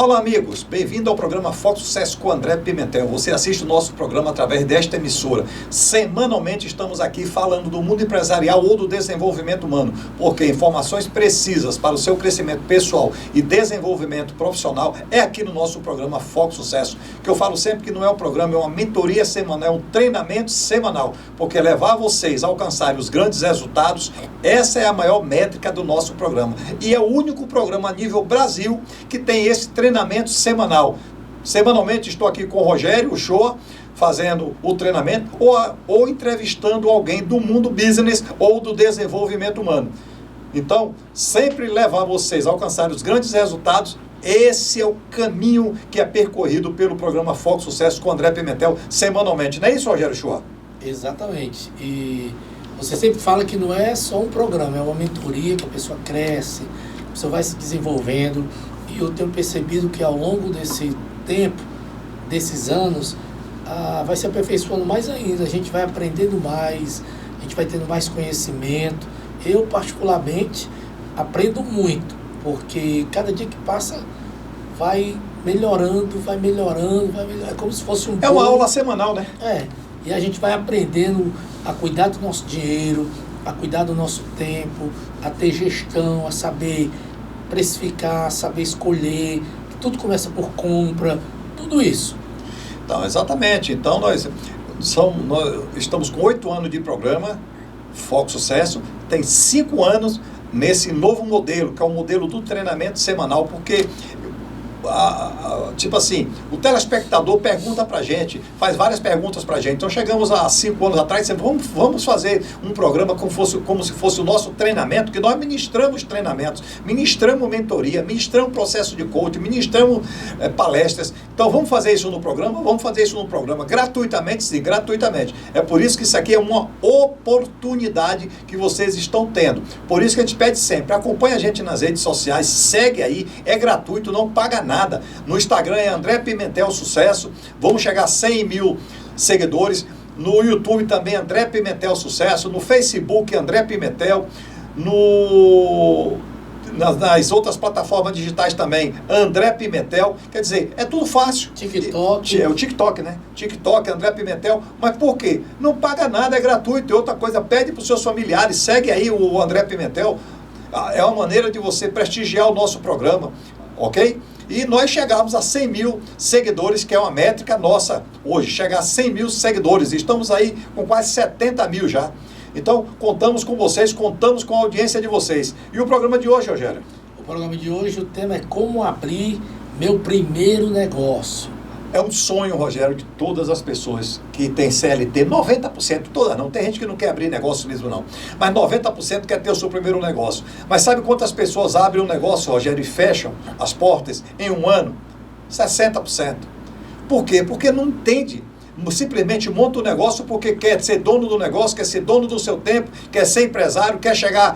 Olá amigos, bem-vindo ao programa Foco Sucesso com André Pimentel. Você assiste o nosso programa através desta emissora. Semanalmente estamos aqui falando do mundo empresarial ou do desenvolvimento humano, porque informações precisas para o seu crescimento pessoal e desenvolvimento profissional é aqui no nosso programa Foco Sucesso, que eu falo sempre que não é um programa, é uma mentoria semanal, é um treinamento semanal, porque levar vocês a alcançarem os grandes resultados, essa é a maior métrica do nosso programa. E é o único programa a nível Brasil que tem esse treinamento semanal. Semanalmente estou aqui com o Rogério Uchoa, fazendo o treinamento ou entrevistando alguém do mundo business ou do desenvolvimento humano. Então, sempre levar vocês a alcançar os grandes resultados. Esse é o caminho que é percorrido pelo programa Foco Sucesso com André Pimentel semanalmente. Não é isso, Rogério Uchoa? Exatamente. E você sempre fala que não é só um programa, é uma mentoria que a pessoa cresce, a pessoa vai se desenvolvendo. E eu tenho percebido que ao longo desse tempo, desses anos, vai se aperfeiçoando mais ainda. A gente vai aprendendo mais, a gente vai tendo mais conhecimento. Eu, particularmente, aprendo muito, porque cada dia que passa vai melhorando. É como se fosse um É uma aula semanal, né? E a gente vai aprendendo a cuidar do nosso dinheiro, a cuidar do nosso tempo, a ter gestão, a saber precificar, saber escolher, tudo começa por compra, tudo isso. Então, exatamente. Então, nós estamos com 8 anos de programa, Foco Sucesso, tem 5 anos nesse novo modelo, que é o modelo do treinamento semanal, porque tipo assim, o telespectador pergunta pra gente, faz várias perguntas pra gente. Então chegamos há 5 anos atrás e dissemos, vamos fazer um programa como se fosse o nosso treinamento, que nós ministramos treinamentos, ministramos mentoria, ministramos processo de coaching, ministramos palestras. Então vamos fazer isso no programa? Vamos fazer isso no programa gratuitamente? Sim, gratuitamente. É por isso que isso aqui é uma oportunidade que vocês estão tendo. Por isso que a gente pede sempre, acompanha a gente nas redes sociais, segue aí, é gratuito, não paga nada. No Instagram é André Pimentel Sucesso, vamos chegar a 100 mil seguidores. No YouTube também André Pimentel Sucesso, no Facebook André Pimentel, nas outras plataformas digitais também André Pimentel. Quer dizer, é tudo fácil. TikTok. É o TikTok, né? TikTok, André Pimentel. Mas por quê? Não paga nada, é gratuito. E outra coisa, pede para os seus familiares, segue aí o André Pimentel. É uma maneira de você prestigiar o nosso programa, ok? E nós chegamos a 100 mil seguidores, que é uma métrica nossa hoje, chegar a 100 mil seguidores. Estamos aí com quase 70 mil já. Então, contamos com vocês, contamos com a audiência de vocês. E o programa de hoje, Rogério? O programa de hoje, o tema é como abrir meu primeiro negócio. É um sonho, Rogério, de todas as pessoas que têm CLT, 90%, todas não, tem gente que não quer abrir negócio mesmo não, mas 90% quer ter o seu primeiro negócio. Mas sabe quantas pessoas abrem um negócio, Rogério, e fecham as portas em um ano? 60%. Por quê? Porque não entende. Simplesmente monta o negócio porque quer ser dono do negócio, quer ser dono do seu tempo, quer ser empresário, quer chegar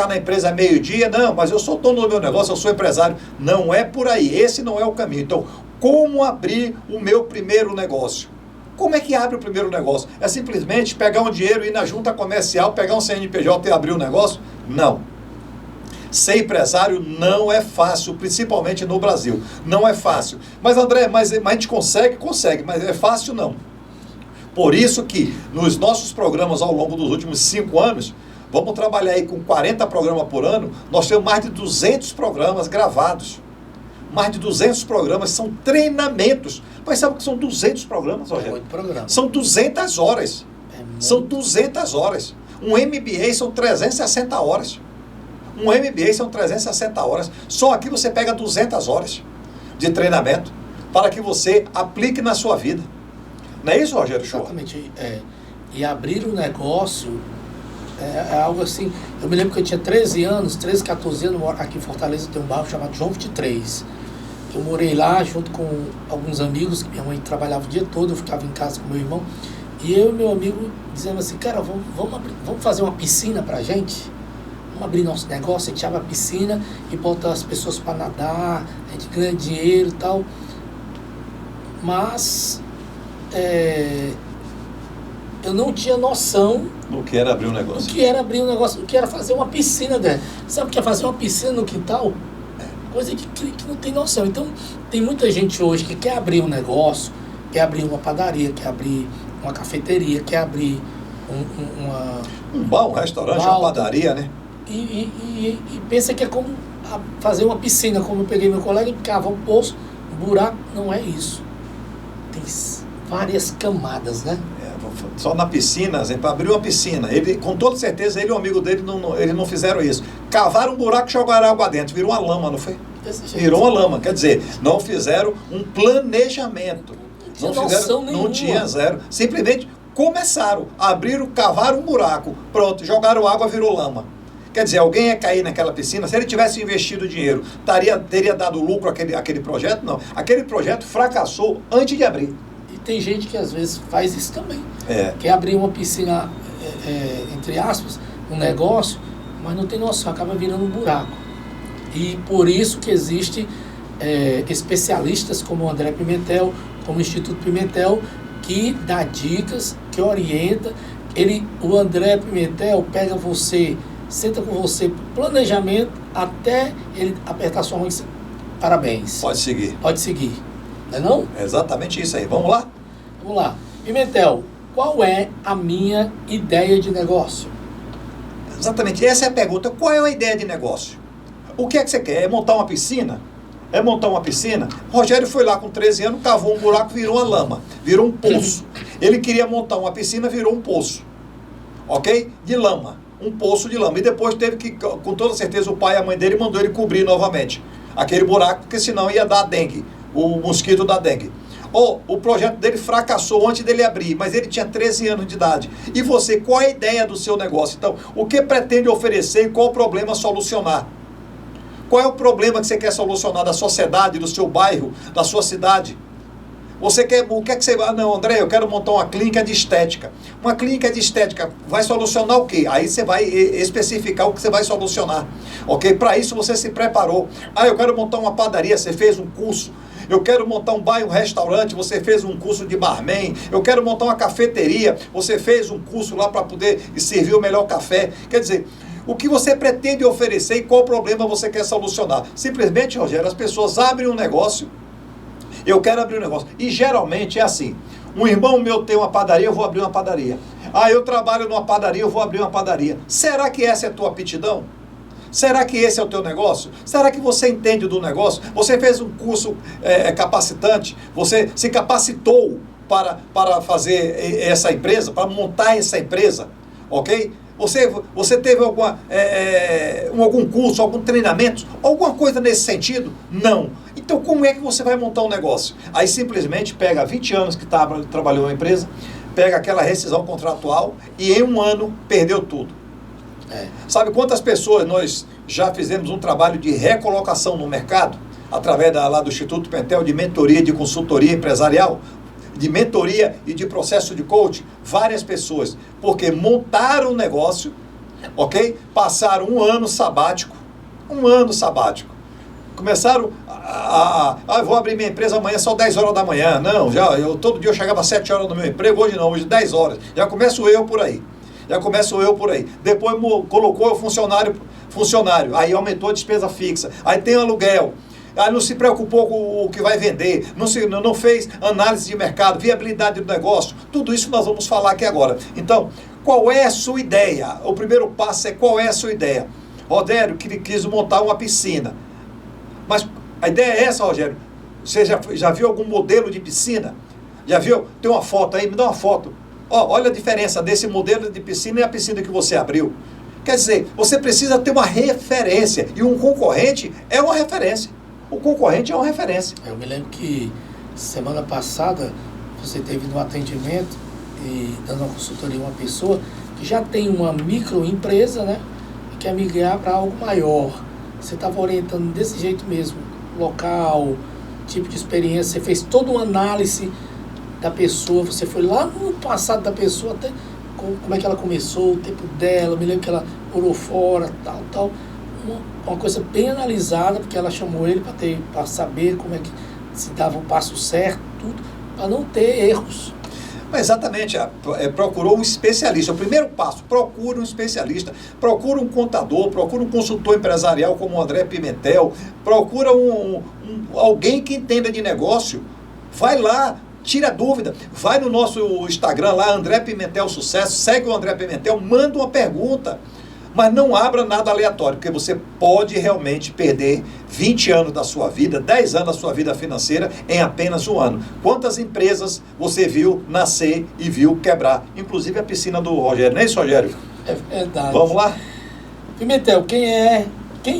na empresa meio-dia. Não, mas eu sou dono do meu negócio, eu sou empresário. Não é por aí, esse não é o caminho. Então, como abrir o meu primeiro negócio? Como é que abre o primeiro negócio? É simplesmente pegar um dinheiro, ir na junta comercial, pegar um CNPJ e abrir um negócio? Não. Ser empresário não é fácil, principalmente no Brasil. Não é fácil. Mas André, mas a gente consegue? Consegue, mas é fácil não. Por isso que nos nossos programas ao longo dos últimos 5 anos, vamos trabalhar aí com 40 programas por ano, nós temos mais de 200 programas gravados. Mais de 200 programas, são treinamentos. Mas sabe o que são 200 programas, Rogério? É muito programa. São 200 horas. São 200 horas. Um MBA são 360 horas. Um MBA são 360 horas. Só aqui você pega 200 horas de treinamento para que você aplique na sua vida. Não é isso, Rogério? Exatamente. E abrir um negócio é algo assim. Eu me lembro que eu tinha 13 anos, 13, 14 anos, aqui em Fortaleza tem um bairro chamado João 23. Eu morei lá junto com alguns amigos, que minha mãe trabalhava o dia todo, eu ficava em casa com meu irmão. E eu e meu amigo dizendo assim, cara, vamos fazer uma piscina pra gente? Vamos abrir nosso negócio, a gente abre a piscina e bota as pessoas para nadar, a gente ganha dinheiro e tal. Mas eu não tinha noção do que era abrir um negócio. O que era abrir um negócio, o que era fazer uma piscina, né? Sabe o que é fazer uma piscina no quintal? coisa que não tem noção. Então, tem muita gente hoje que quer abrir um negócio, quer abrir uma padaria, quer abrir uma cafeteria, quer abrir um bar, um restaurante, uma padaria, né? E pensa que é como fazer uma piscina, como eu peguei meu colega e cava um poço, um buraco. Não é isso. Tem várias camadas, né? Só na piscina, para abrir uma piscina, ele, com toda certeza, ele e um amigo dele, eles não fizeram isso. Cavaram um buraco e jogaram água dentro, virou uma lama, não foi? Virou uma lama, quer dizer, não fizeram um planejamento. Não tinha zero. Simplesmente começaram, abriram, cavaram um buraco, pronto, jogaram água, virou lama. Quer dizer, alguém ia cair naquela piscina, se ele tivesse investido dinheiro, teria dado lucro aquele projeto? Não. Aquele projeto fracassou antes de abrir. E tem gente que às vezes faz isso também. Quer abrir uma piscina, entre aspas, um negócio, mas não tem noção, acaba virando um buraco. E por isso que existe especialistas como o André Pimentel, como o Instituto Pimentel, que dá dicas, que orienta. O André Pimentel pega você, senta com você, planejamento, até ele apertar sua mão e dizer, parabéns. Pode seguir. Pode seguir. Não é não? É exatamente isso aí. Vamos lá? Vamos lá. Pimentel, qual é a minha ideia de negócio? Exatamente. Essa é a pergunta. Qual é a ideia de negócio? O que é que você quer? É montar uma piscina? É montar uma piscina? Rogério foi lá com 13 anos, cavou um buraco, virou uma lama, virou um poço. Ele queria montar uma piscina, virou um poço. Ok? De lama. Um poço de lama. E depois teve que, com toda certeza, o pai e a mãe dele mandou ele cobrir novamente aquele buraco, porque senão ia dar dengue, o mosquito da dengue. O projeto dele fracassou antes dele abrir, mas ele tinha 13 anos de idade. E você, qual é a ideia do seu negócio? Então, o que pretende oferecer e qual o problema solucionar? Qual é o problema que você quer solucionar da sociedade, do seu bairro, da sua cidade? Você quer, o que é que você... Ah, não, André, eu quero montar uma clínica de estética. Uma clínica de estética vai solucionar o quê? Aí você vai especificar o que você vai solucionar. Ok? Para isso você se preparou. Ah, eu quero montar uma padaria, você fez um curso. Eu quero montar um bar, um restaurante, você fez um curso de barman. Eu quero montar uma cafeteria, você fez um curso lá para poder servir o melhor café. Quer dizer, o que você pretende oferecer e qual problema você quer solucionar? Simplesmente, Rogério, as pessoas abrem um negócio. Eu quero abrir um negócio. E geralmente é assim. Um irmão meu tem uma padaria, eu vou abrir uma padaria. Ah, eu trabalho numa padaria, eu vou abrir uma padaria. Será que essa é a tua aptidão? Será que esse é o teu negócio? Será que você entende do negócio? Você fez um curso capacitante? Você se capacitou para fazer essa empresa, para montar essa empresa? Ok? Você teve algum curso, algum treinamento, alguma coisa nesse sentido? Não. Então, como é que você vai montar um negócio? Aí, simplesmente, pega 20 anos que trabalhou na empresa, pega aquela rescisão contratual e, em um ano, perdeu tudo. Sabe quantas pessoas nós já fizemos um trabalho de recolocação no mercado, através lá do Instituto Pimentel, de mentoria, de consultoria empresarial, de mentoria e de processo de coaching? Várias pessoas, porque montaram um negócio, ok? Passaram um ano sabático, começaram eu vou abrir minha empresa amanhã só 10 horas da manhã. Não, todo dia eu chegava às 7 horas no meu emprego, hoje não, hoje 10 horas. Já começo eu por aí. Depois colocou o funcionário, aí aumentou a despesa fixa, aí tem aluguel. Aí não se preocupou com o que vai vender, não fez análise de mercado, viabilidade do negócio. Tudo isso nós vamos falar aqui agora. Então, qual é a sua ideia? O primeiro passo é qual é a sua ideia. Rogério quis montar uma piscina. Mas a ideia é essa, Rogério? Você já viu algum modelo de piscina? Já viu? Tem uma foto aí, me dá uma foto. Olha a diferença desse modelo de piscina e a piscina que você abriu. Quer dizer, você precisa ter uma referência. E um concorrente é uma referência. O concorrente é uma referência. Eu me lembro que semana passada você teve no atendimento e dando uma consultoria a uma pessoa que já tem uma microempresa, né? E quer migrar para algo maior. Você estava orientando desse jeito mesmo, local, tipo de experiência, você fez toda uma análise da pessoa, você foi lá no passado da pessoa, até como é que ela começou, o tempo dela, eu me lembro que ela morou fora, tal. Uma coisa bem analisada, porque ela chamou ele para saber como é que se dava o passo certo, tudo, para não ter erros. Exatamente, procurou um especialista. O primeiro passo, procura um especialista, procura um contador, procura um consultor empresarial como o André Pimentel, procura alguém que entenda de negócio. Vai lá, tira dúvida, vai no nosso Instagram lá, André Pimentel Sucesso, segue o André Pimentel, manda uma pergunta. Mas não abra nada aleatório, porque você pode realmente perder 20 anos da sua vida, 10 anos da sua vida financeira em apenas um ano. Quantas empresas você viu nascer e viu quebrar? Inclusive a piscina do Rogério, não é isso, Rogério? É verdade. Vamos lá? Pimentel, quem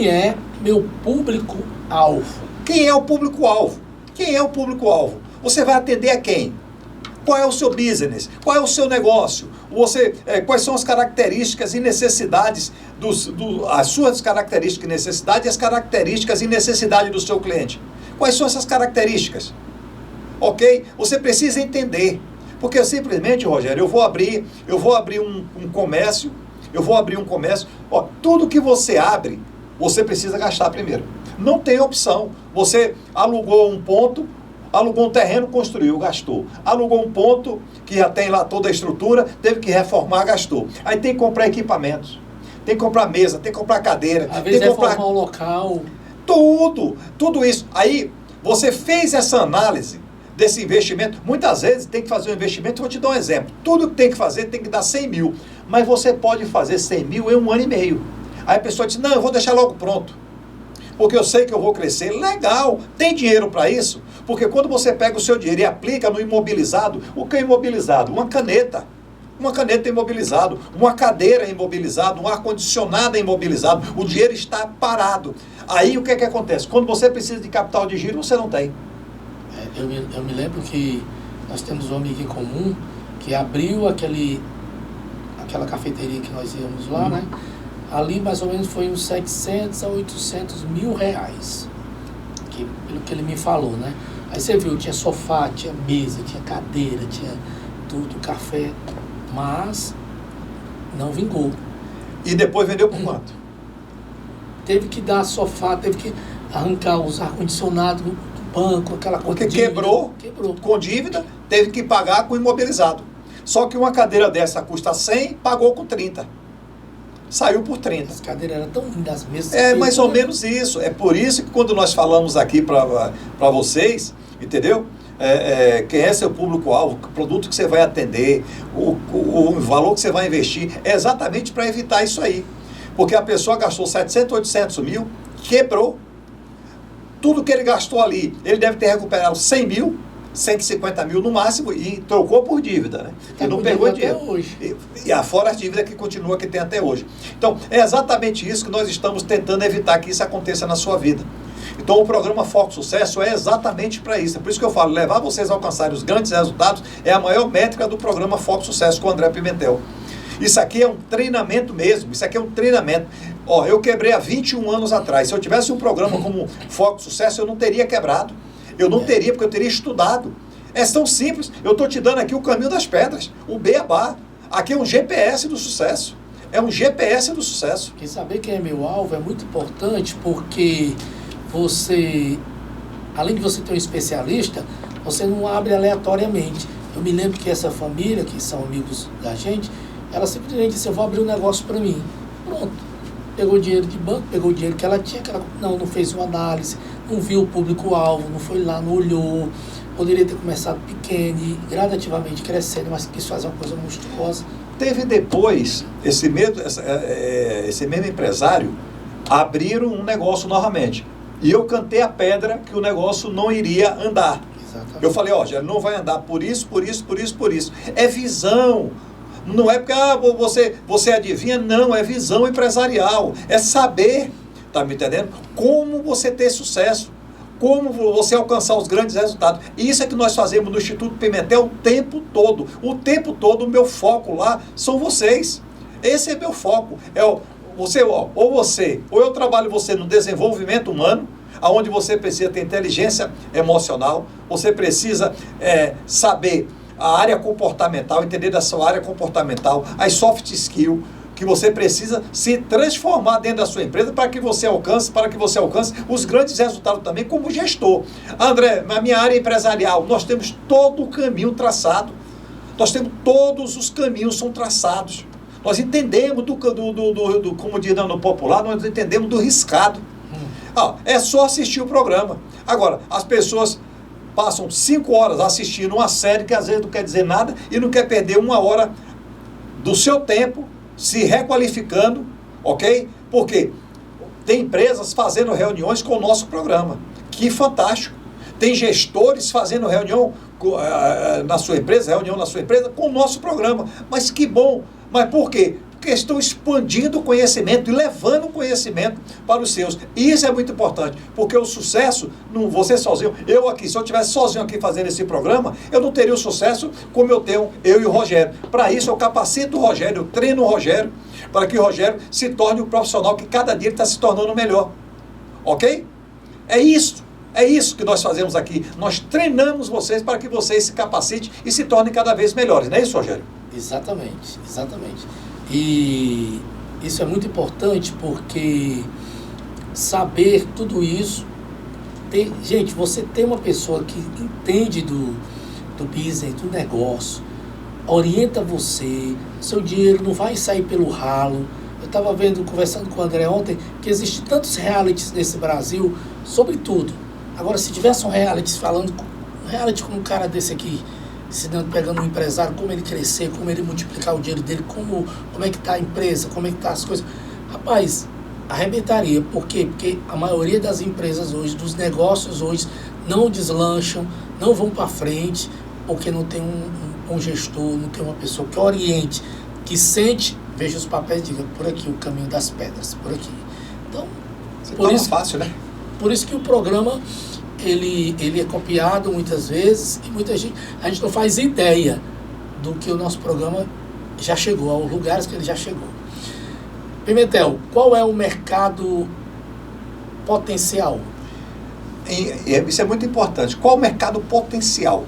é meu público-alvo? Quem é o público-alvo? Quem é o público-alvo? Você vai atender a quem? Qual é o seu business? Qual é o seu negócio? Quais são as características e necessidades, as suas características e necessidades e as características e necessidades do seu cliente? Quais são essas características? Ok? Você precisa entender. Porque simplesmente, Rogério, eu vou abrir um comércio, tudo que você abre, você precisa gastar primeiro. Não tem opção. Você alugou um ponto, alugou um terreno, construiu, gastou. Alugou um ponto, que já tem lá toda a estrutura, teve que reformar, gastou. Aí tem que comprar equipamentos, tem que comprar mesa, tem que comprar cadeira. Às vezes tem que comprar reformar um local. Tudo isso. Aí você fez essa análise desse investimento. Muitas vezes tem que fazer um investimento, vou te dar um exemplo. Tudo que tem que fazer tem que dar 100 mil. Mas você pode fazer 100 mil em 1 ano e meio. Aí a pessoa diz, não, eu vou deixar logo pronto, porque eu sei que eu vou crescer. Legal, tem dinheiro para isso? Porque quando você pega o seu dinheiro e aplica no imobilizado, o que é imobilizado? Uma caneta imobilizado, uma cadeira imobilizado, um ar-condicionado imobilizado, o dinheiro está parado. Aí o que acontece? Quando você precisa de capital de giro, você não tem. Eu me lembro que nós temos um amigo em comum que abriu aquela cafeteria que nós íamos lá, né? Ali mais ou menos foi uns 700 a 800 mil reais, pelo que ele me falou, né? Aí você viu, tinha sofá, tinha mesa, tinha cadeira, tinha tudo, café, mas não vingou. E depois vendeu por quanto? Teve que dar sofá, teve que arrancar os ar-condicionados do banco, aquela coisa. Porque quebrou com dívida, teve que pagar com imobilizado. Só que uma cadeira dessa custa 100, pagou com 30. Saiu por 30. As cadeiras eram tão lindas, as mesas. É mais ou menos isso. É por isso que quando nós falamos aqui para vocês, entendeu? Quem é seu público-alvo, o produto que você vai atender, o valor que você vai investir, é exatamente para evitar isso aí. Porque a pessoa gastou 700, 800 mil, quebrou. Tudo que ele gastou ali, ele deve ter recuperado 100 mil, 150 mil no máximo, e trocou por dívida, né? Tá, e não pegou dinheiro. até hoje. E afora as dívidas que continua que tem até hoje. Então, é exatamente isso que nós estamos tentando evitar que isso aconteça na sua vida. Então, o programa Foco Sucesso é exatamente para isso. É por isso que eu falo, levar vocês a alcançarem os grandes resultados é a maior métrica do programa Foco Sucesso com o André Pimentel. Isso aqui é um treinamento mesmo, isso aqui é um treinamento. Eu quebrei há 21 anos atrás. Se eu tivesse um programa como Foco Sucesso, eu não teria quebrado. Eu não teria, porque eu teria estudado. É tão simples. Eu estou te dando aqui o caminho das pedras, o beabá. Aqui é um GPS do sucesso. É um GPS do sucesso. E saber quem é meu alvo é muito importante, porque você, além de você ter um especialista, você não abre aleatoriamente. Eu me lembro que essa família, que são amigos da gente, ela simplesmente disse, eu vou abrir um negócio para mim. Pronto. Pegou o dinheiro de banco, pegou o dinheiro que ela tinha, não fez uma análise, não viu o público-alvo, não foi lá, não olhou. Poderia ter começado pequeno e gradativamente crescendo, mas quis fazer uma coisa monstruosa. Teve depois, esse mesmo empresário, abriram um negócio novamente. E eu cantei a pedra que o negócio não iria andar. Exatamente. Eu falei, já não vai andar por isso. É visão. Não é porque você adivinha, não, é visão empresarial. É saber, tá me entendendo? Como você ter sucesso. Como você alcançar os grandes resultados. E isso é que nós fazemos no Instituto Pimentel o tempo todo. O tempo todo, o meu foco lá são vocês. Esse é meu foco. Ou eu trabalho você no desenvolvimento humano, onde você precisa ter inteligência emocional, você precisa saber a área comportamental, entender da sua área comportamental, as soft skills, que você precisa se transformar dentro da sua empresa para que você alcance os grandes resultados também como gestor. André, na minha área empresarial, nós temos todo o caminho traçado. Nós temos todos os caminhos são traçados. Nós entendemos como diz no popular, nós entendemos do riscado. É só assistir o programa. Agora, as pessoas passam 5 horas assistindo uma série que às vezes não quer dizer nada e não quer perder 1 hora do seu tempo se requalificando, ok? Porque tem empresas fazendo reuniões com o nosso programa. Que fantástico! Tem gestores fazendo reunião na sua empresa com o nosso programa. Mas que bom! Mas por quê? Porque estão expandindo o conhecimento e levando o conhecimento para os seus. E isso é muito importante, porque o sucesso, não você sozinho, se eu estivesse sozinho aqui fazendo esse programa, eu não teria o sucesso como eu tenho, eu e o Rogério. Para isso eu capacito o Rogério, eu treino o Rogério, para que o Rogério se torne um profissional que cada dia está se tornando melhor. Ok? É isso que nós fazemos aqui. Nós treinamos vocês para que vocês se capacitem e se tornem cada vez melhores. Não é isso, Rogério? Exatamente, exatamente. E isso é muito importante porque saber tudo isso, gente, você tem uma pessoa que entende do business, do negócio, orienta você, seu dinheiro não vai sair pelo ralo. Eu estava conversando com o André ontem, que existem tantos realities nesse Brasil sobre tudo. Agora, se tivesse um reality com um cara desse aqui, pegando um empresário, como ele crescer, como ele multiplicar o dinheiro dele, como é que está a empresa, como é que está as coisas. Rapaz, arrebentaria. Por quê? Porque a maioria das empresas hoje, dos negócios hoje, não deslancham, não vão para frente, porque não tem um gestor, não tem uma pessoa que oriente, que sente, veja os papéis e diga, por aqui o caminho das pedras, por aqui. Então, por isso fácil, né? Por isso que o programa ele é copiado muitas vezes e a gente não faz ideia do que o nosso programa já chegou, aos lugares que ele já chegou. Pimentel, qual é o mercado potencial? Isso é muito importante. Qual o mercado potencial?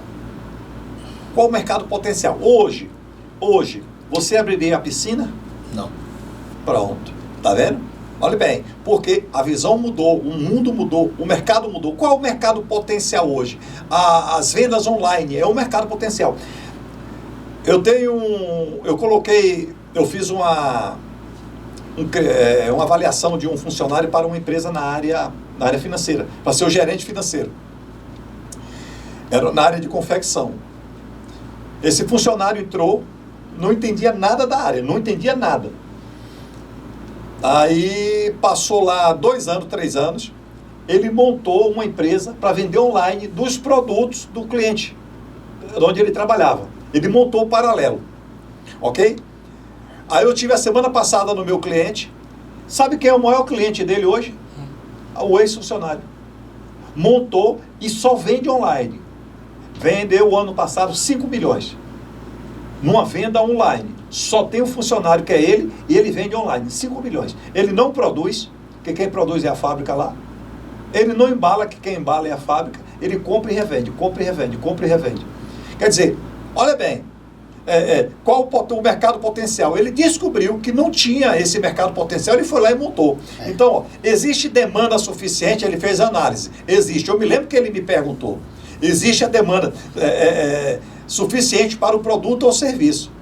Qual o mercado potencial? Hoje, você abriria a piscina? Não. Pronto. Tá vendo? Olha bem, porque a visão mudou, o mundo mudou, o mercado mudou. Qual é o mercado potencial hoje? As vendas online é o mercado potencial. Eu fiz uma avaliação de um funcionário para uma empresa na área financeira, para ser o gerente financeiro. Era na área de confecção. Esse funcionário entrou, não entendia nada da área, não entendia nada. Aí passou lá 2 anos, 3 anos, ele montou uma empresa para vender online dos produtos do cliente, onde ele trabalhava. Ele montou o paralelo, ok? Aí eu tive a semana passada no meu cliente, sabe quem é o maior cliente dele hoje? O ex-funcionário. Montou e só vende online. Vendeu o ano passado 5 milhões. Numa venda online. Só tem um funcionário que é ele e ele vende online. 5 milhões. Ele não produz, porque quem produz é a fábrica lá. Ele não embala, que quem embala é a fábrica. Ele compra e revende, compra e revende, compra e revende. Quer dizer, olha bem, qual o mercado potencial? Ele descobriu que não tinha esse mercado potencial, ele foi lá e montou. Então, existe demanda suficiente, ele fez análise. Existe. Eu me lembro que ele me perguntou. Existe a demanda suficiente para o produto ou serviço.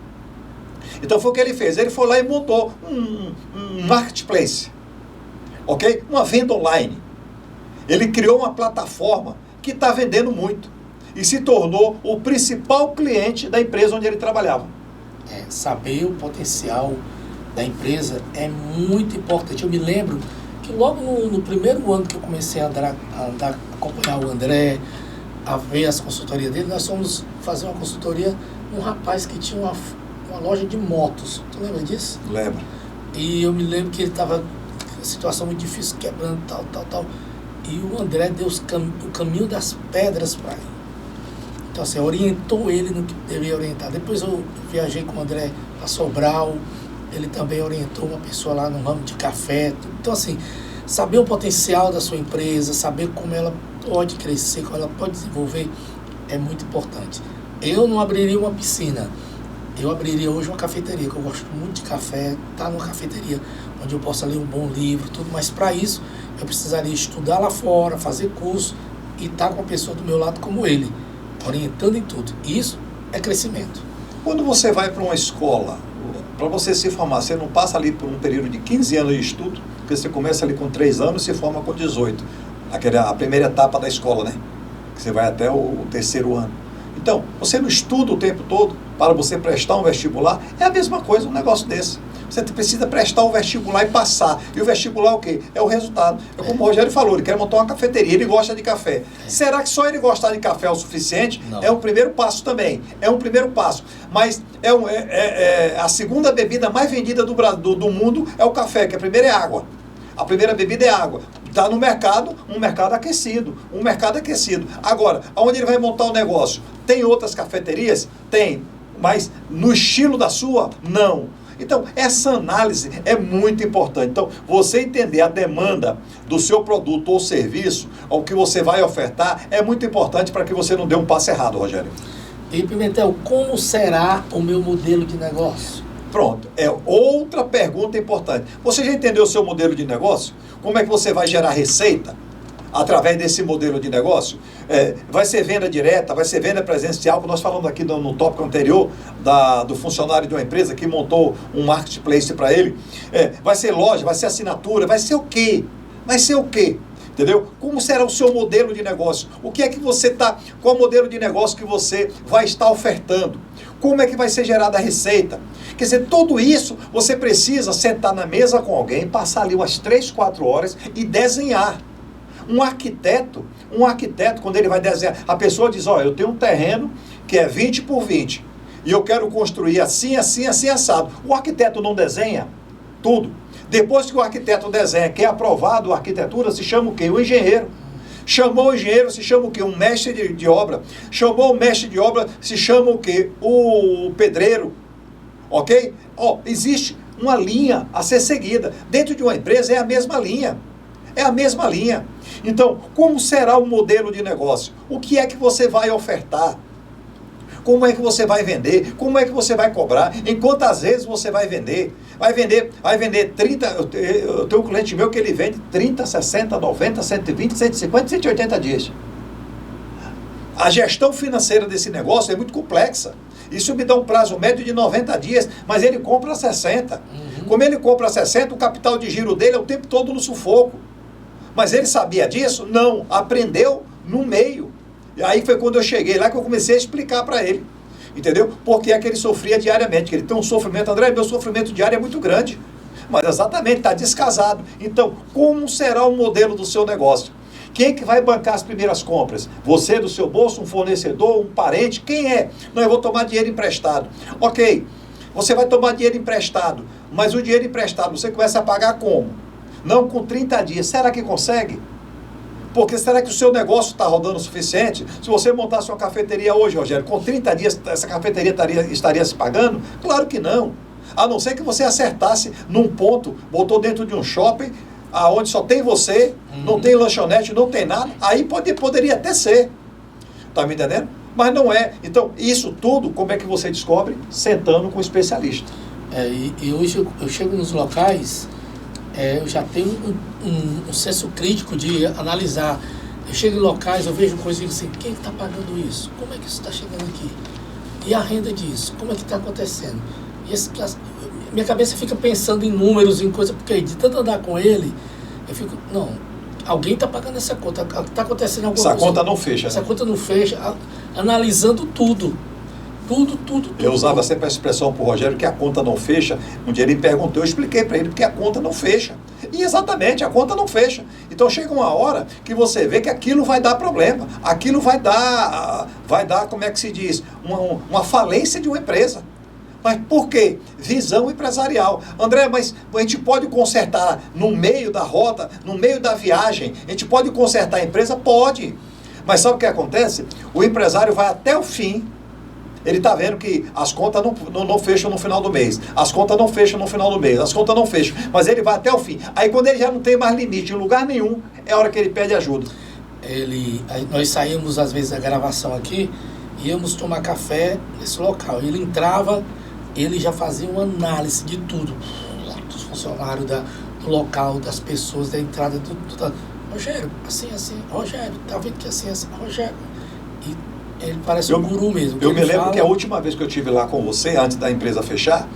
Então foi o que ele fez. Ele foi lá e montou um marketplace, ok? Uma venda online. Ele criou uma plataforma que está vendendo muito e se tornou o principal cliente da empresa onde ele trabalhava. Saber o potencial da empresa é muito importante. Eu me lembro que logo no primeiro ano que eu comecei a acompanhar o André, a ver as consultorias dele, nós fomos fazer uma consultoria um rapaz que tinha uma loja de motos. Tu lembra disso? Lembro. E eu me lembro que ele estava em uma situação muito difícil, quebrando, tal. E o André deu o caminho das pedras para ele. Então, assim, orientou ele no que devia orientar. Depois eu viajei com o André para Sobral, ele também orientou uma pessoa lá no ramo de café. Então, assim, saber o potencial da sua empresa, saber como ela pode crescer, como ela pode desenvolver, é muito importante. Eu não abriria uma piscina. Eu abriria hoje uma cafeteria, que eu gosto muito de café, tá numa cafeteria onde eu possa ler um bom livro, tudo, mas para isso eu precisaria estudar lá fora, fazer curso e estar com uma pessoa do meu lado como ele, orientando em tudo. Isso é crescimento. Quando você vai para uma escola, para você se formar, você não passa ali por um período de 15 anos de estudo, porque você começa ali com 3 anos e se forma com 18. A primeira etapa da escola, né? Que você vai até o 3º ano. Então, você não estuda o tempo todo para você prestar um vestibular, é a mesma coisa um negócio desse. Você precisa prestar o vestibular e passar. E o vestibular é o quê? É o resultado. É como o Rogério falou, ele quer montar uma cafeteria, ele gosta de café. Será que só ele gostar de café é o suficiente? Não. É um primeiro passo também. É um primeiro passo. Mas a segunda bebida mais vendida do mundo é o café, que a primeira é água. A primeira bebida é água. Está no mercado, um mercado aquecido. Um mercado aquecido. Agora, aonde ele vai montar o negócio? Tem outras cafeterias? Tem. Mas no estilo da sua? Não. Então, essa análise é muito importante. Então, você entender a demanda do seu produto ou serviço, ou o que você vai ofertar, é muito importante para que você não dê um passo errado, Rogério. E, Pimentel, como será o meu modelo de negócio? Pronto, é outra pergunta importante. Você já entendeu o seu modelo de negócio? Como é que você vai gerar receita através desse modelo de negócio? Vai ser venda direta, vai ser venda presencial, como nós falamos aqui no tópico anterior, do funcionário de uma empresa que montou um marketplace para ele. Vai ser loja, vai ser assinatura, vai ser o quê? Vai ser o quê? Entendeu? Como será o seu modelo de negócio? O que é que você está... Qual o modelo de negócio que você vai estar ofertando? Como é que vai ser gerada a receita? Quer dizer, tudo isso você precisa sentar na mesa com alguém, passar ali umas 3, 4 horas e desenhar. Um arquiteto, quando ele vai desenhar, a pessoa diz, eu tenho um terreno que é 20 por 20 e eu quero construir assim, assim, assim, assado. O arquiteto não desenha tudo. Depois que o arquiteto desenha, que é aprovado a arquitetura, se chama o quê? O engenheiro. Chamou o engenheiro, se chama o quê? Um mestre de obra. Chamou o mestre de obra, se chama o quê? O pedreiro. Ok? Existe uma linha a ser seguida. Dentro de uma empresa é a mesma linha. É a mesma linha. Então, como será o modelo de negócio? O que é que você vai ofertar? Como é que você vai vender? Como é que você vai cobrar? Em quantas vezes você vai vender? Vai vender 30... Eu tenho um cliente meu que ele vende 30, 60, 90, 120, 150, 180 dias. A gestão financeira desse negócio é muito complexa. Isso me dá um prazo médio de 90 dias, mas ele compra 60. Como ele compra 60, o capital de giro dele é o tempo todo no sufoco. Mas ele sabia disso? Não. Aprendeu no meio. E aí foi quando eu cheguei lá que eu comecei a explicar para ele. Entendeu? Porque é que ele sofria diariamente. Que ele tem um sofrimento, André, meu sofrimento diário é muito grande. Mas exatamente, está descasado. Então, como será o modelo do seu negócio? Quem é que vai bancar as primeiras compras? Você do seu bolso, um fornecedor, um parente? Quem é? Não, eu vou tomar dinheiro emprestado. Ok, você vai tomar dinheiro emprestado, mas o dinheiro emprestado você começa a pagar como? Não com 30 dias. Será que consegue? Porque será que o seu negócio está rodando o suficiente? Se você montasse uma cafeteria hoje, Rogério, com 30 dias essa cafeteria estaria se pagando? Claro que não. A não ser que você acertasse num ponto, botou dentro de um shopping, aonde só tem você, não tem lanchonete, não tem nada, aí poderia até ser. Tá me entendendo? Mas não é. Então, isso tudo, como é que você descobre? Sentando com um especialista. E hoje eu chego nos locais, eu já tenho um senso crítico de analisar. Eu chego em locais, eu vejo coisas e digo assim, quem está pagando isso? Como é que isso está chegando aqui? E a renda disso? Como é que está acontecendo? Minha cabeça fica pensando em números, em coisas, porque de tanto andar com ele, eu fico, não, alguém está pagando essa conta, está acontecendo alguma coisa. Essa conta não fecha. Essa conta não fecha, analisando tudo. Tudo. Eu usava sempre a expressão para o Rogério que a conta não fecha. Um dia ele me perguntou, eu expliquei para ele porque a conta não fecha. E exatamente, a conta não fecha. Então chega uma hora que você vê que aquilo vai dar problema. Aquilo vai dar, como é que se diz, uma falência de uma empresa. Mas por quê? Visão empresarial. André, mas a gente pode consertar no meio da rota, no meio da viagem, a gente pode consertar a empresa? Pode. Mas sabe o que acontece? O empresário vai até o fim. Ele está vendo que as contas não fecham no final do mês. As contas não fecham no final do mês. As contas não fecham. Mas ele vai até o fim. Aí quando ele já não tem mais limite em lugar nenhum, é a hora que ele pede ajuda. Nós saímos às vezes da gravação aqui, íamos tomar café nesse local. Ele entrava, ele já fazia uma análise de tudo. Dos funcionários do local, das pessoas, da entrada, Rogério, assim. Rogério, tá vendo que assim. Rogério. Ele parece um guru mesmo. Eu me lembro que a última vez que eu estive lá com você, antes da empresa fechar,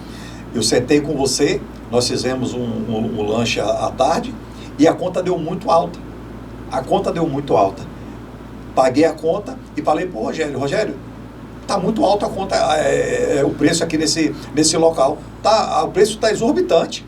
eu sentei com você, nós fizemos um lanche à tarde e a conta deu muito alta. A conta deu muito alta. Paguei a conta e falei para o Rogério, está muito alta a conta, o preço aqui nesse local. O preço está exorbitante.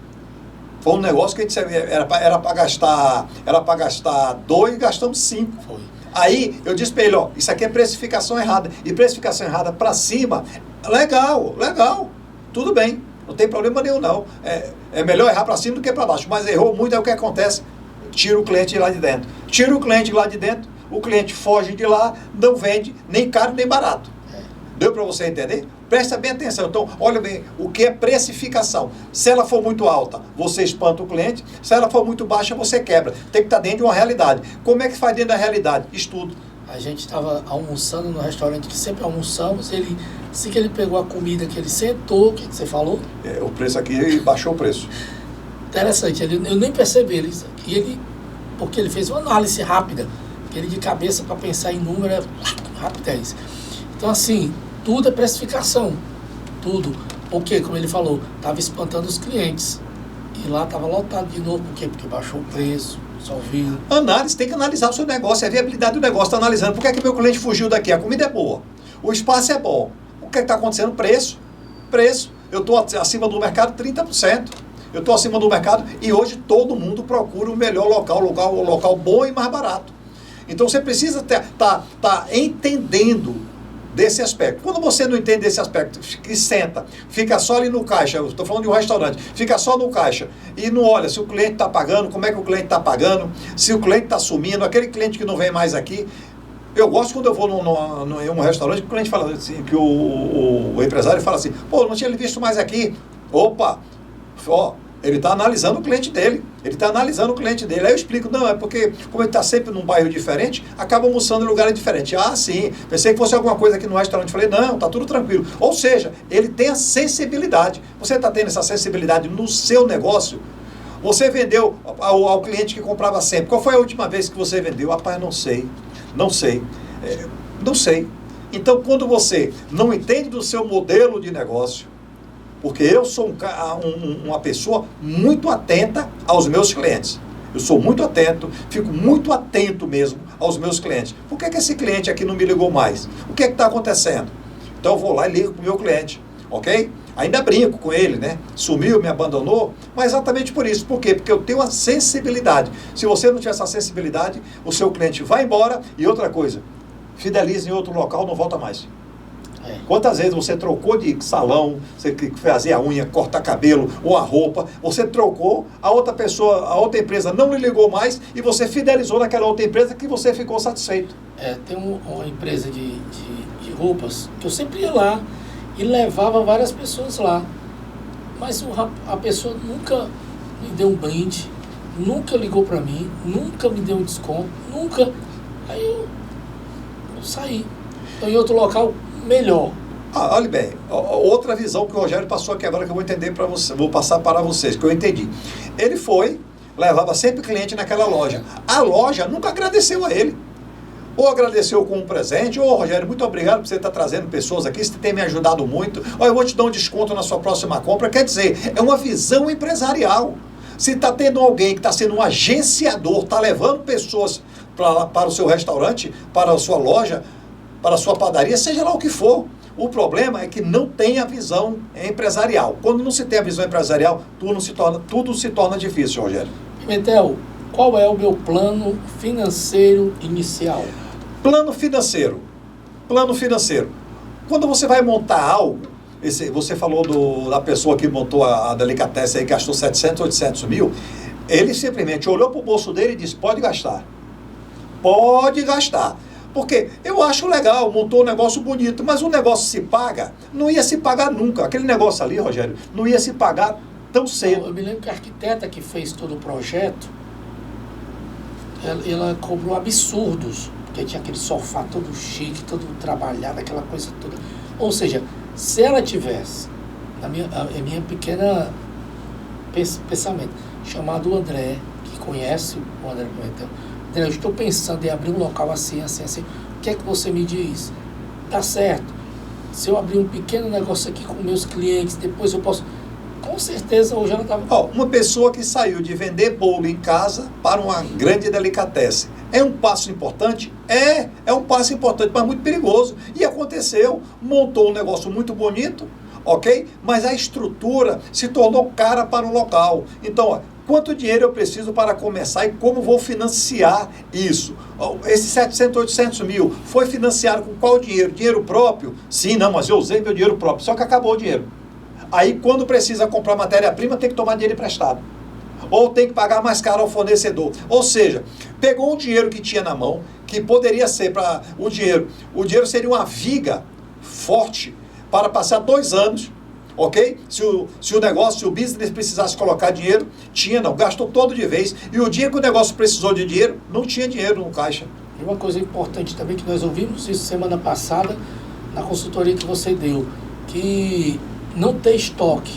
Foi um negócio que a gente era para gastar 2 e gastamos 5. Foi. Aí eu disse para ele, ó, isso aqui é precificação errada. E precificação errada para cima, legal, tudo bem, não tem problema nenhum não. É melhor errar para cima do que para baixo. Mas errou muito, é o que acontece. Tira o cliente de lá de dentro. Tira o cliente de lá de dentro, o cliente foge de lá, não vende nem caro nem barato. Deu para você entender? Presta bem atenção. Então, olha bem, o que é precificação? Se ela for muito alta, você espanta o cliente. Se ela for muito baixa, você quebra. Tem que estar dentro de uma realidade. Como é que faz dentro da realidade? Estudo. A gente estava almoçando no restaurante que sempre almoçamos. Assim que ele pegou a comida, que ele sentou, o que você falou? O preço aqui baixou o preço. Interessante. Eu nem percebi porque ele fez uma análise rápida. Que ele de cabeça para pensar em número, rapidez. Então, assim, tudo é precificação. Tudo. Porque, como ele falou, estava espantando os clientes. E lá estava lotado de novo. Por quê? Porque baixou o preço, só viu. Análise, tem que analisar o seu negócio, a viabilidade do negócio. Está analisando. Por que é que meu cliente fugiu daqui? A comida é boa. O espaço é bom. O que está acontecendo? Preço. Eu estou acima do mercado 30%. Eu estou acima do mercado e hoje todo mundo procura o melhor local bom e mais barato. Então você precisa tá entendendo desse aspecto. Quando você não entende desse aspecto, que senta, fica só ali no caixa, eu estou falando de um restaurante, fica só no caixa e não olha se o cliente está pagando, como é que o cliente está pagando, se o cliente está sumindo, aquele cliente que não vem mais aqui. Eu gosto quando eu vou em um restaurante que o cliente fala assim, que o empresário fala assim, pô, não tinha visto mais aqui. Opa, ele está analisando o cliente dele. Aí eu explico, não, é porque, como ele está sempre num bairro diferente, acaba almoçando em lugares diferentes. Ah, sim, pensei que fosse alguma coisa aqui no restaurante. Falei, não, está tudo tranquilo. Ou seja, ele tem a sensibilidade. Você está tendo essa sensibilidade no seu negócio? Você vendeu ao cliente que comprava sempre. Qual foi a última vez que você vendeu? Rapaz, não sei. Não sei. Então, quando você não entende do seu modelo de negócio, porque eu sou uma pessoa muito atenta aos meus clientes. Eu sou muito atento, fico muito atento mesmo aos meus clientes. Por que esse cliente aqui não me ligou mais? O que está acontecendo? Então eu vou lá e ligo para o meu cliente, ok? Ainda brinco com ele, né? Sumiu, me abandonou, mas exatamente por isso. Por quê? Porque eu tenho a sensibilidade. Se você não tiver essa sensibilidade, o seu cliente vai embora. E outra coisa, fideliza em outro local, não volta mais. Quantas vezes você trocou de salão, você fazia a unha, cortar cabelo ou a roupa, você trocou, a outra empresa não lhe ligou mais e você fidelizou naquela outra empresa que você ficou satisfeito. Tem uma empresa de roupas que eu sempre ia lá e levava várias pessoas lá. Mas a pessoa nunca me deu um brinde, nunca ligou para mim, nunca me deu um desconto, nunca. Aí eu saí. Estou em outro local melhor. Olha bem, outra visão que o Rogério passou aqui agora que eu vou passar para vocês, que eu entendi. Ele levava sempre cliente naquela loja. A loja nunca agradeceu a ele. Ou agradeceu com um presente, ou Rogério, muito obrigado por você estar trazendo pessoas aqui, você tem me ajudado muito. Eu vou te dar um desconto na sua próxima compra. Quer dizer, é uma visão empresarial. Se está tendo alguém que está sendo um agenciador, está levando pessoas para o seu restaurante, para a sua loja, para a sua padaria, seja lá o que for. O problema é que não tem a visão empresarial. Quando não se tem a visão empresarial, tudo se torna difícil, Rogério. Pimentel, qual é o meu plano financeiro inicial? Plano financeiro. Quando você vai montar algo, você falou da pessoa que montou a Delicatessen e gastou 700, 800 mil, ele simplesmente olhou para o bolso dele e disse, pode gastar. Pode gastar. Porque eu acho legal, montou um negócio bonito, mas o negócio se paga, não ia se pagar nunca. Aquele negócio ali, Rogério, não ia se pagar tão cedo. Eu me lembro que a arquiteta que fez todo o projeto, ela cobrou absurdos, porque tinha aquele sofá todo chique, todo trabalhado, aquela coisa toda. Ou seja, se ela tivesse, a minha pequena pensamento, chamado o André, que conhece o André Pimentel, eu estou pensando em abrir um local assim. O que é que você me diz? Tá certo. Se eu abrir um pequeno negócio aqui com meus clientes, depois eu posso... Com certeza hoje ela estava... Uma pessoa que saiu de vender bolo em casa para uma grande delicatessen. É um passo importante? É um passo importante, mas muito perigoso. E aconteceu, montou um negócio muito bonito, ok? Mas a estrutura se tornou cara para o local. Então, quanto dinheiro eu preciso para começar e como vou financiar isso? Esses 700, 800 mil foi financiado com qual dinheiro? Dinheiro próprio? Sim, não, mas eu usei meu dinheiro próprio, só que acabou o dinheiro. Aí, quando precisa comprar matéria-prima, tem que tomar dinheiro emprestado. Ou tem que pagar mais caro ao fornecedor. Ou seja, pegou o dinheiro que tinha na mão, que poderia ser para o dinheiro. O dinheiro seria uma viga forte para passar 2 anos, ok? Se o negócio, se o business precisasse colocar dinheiro, não, gastou todo de vez. E o dia que o negócio precisou de dinheiro, não tinha dinheiro no caixa. E uma coisa importante também, que nós ouvimos isso semana passada, na consultoria que você deu, que não ter estoque.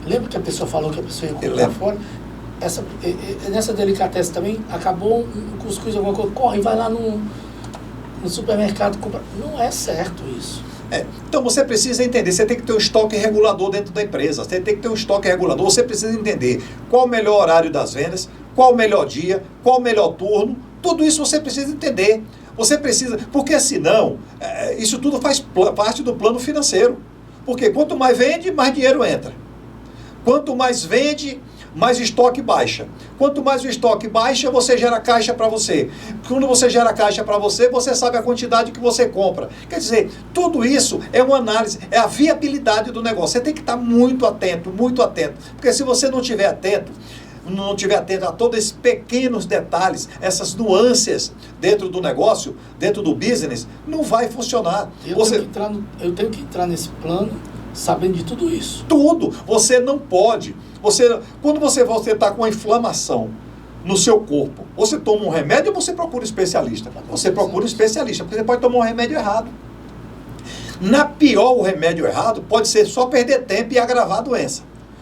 Lembra que a pessoa falou que a pessoa ia comprar fora? Nessa delicatessen também, acabou um cuscuz, alguma coisa, corre, vai lá no supermercado, compra. Não é certo isso. Então você precisa entender, você tem que ter um estoque regulador dentro da empresa, você tem que ter um estoque regulador, você precisa entender qual o melhor horário das vendas, qual o melhor dia, qual o melhor turno, tudo isso você precisa entender. Você precisa, porque senão, isso tudo faz parte do plano financeiro. Porque quanto mais vende, mais dinheiro entra. Quanto mais vende, mais estoque baixa. Quanto mais o estoque baixa, você gera caixa para você. Quando você gera caixa para você, você sabe a quantidade que você compra. Quer dizer, tudo isso é uma análise, é a viabilidade do negócio. Você tem que estar muito atento, muito atento. Porque se você não estiver atento a todos esses pequenos detalhes, essas nuances dentro do negócio, dentro do business, não vai funcionar. Eu tenho que entrar nesse plano sabendo de tudo isso. Tudo. Você não pode. Quando você está com uma inflamação no seu corpo, você toma um remédio ou você procura um especialista? Você procura um especialista, porque você pode tomar um remédio errado. Na pior, o remédio errado pode ser só perder tempo e agravar a doença,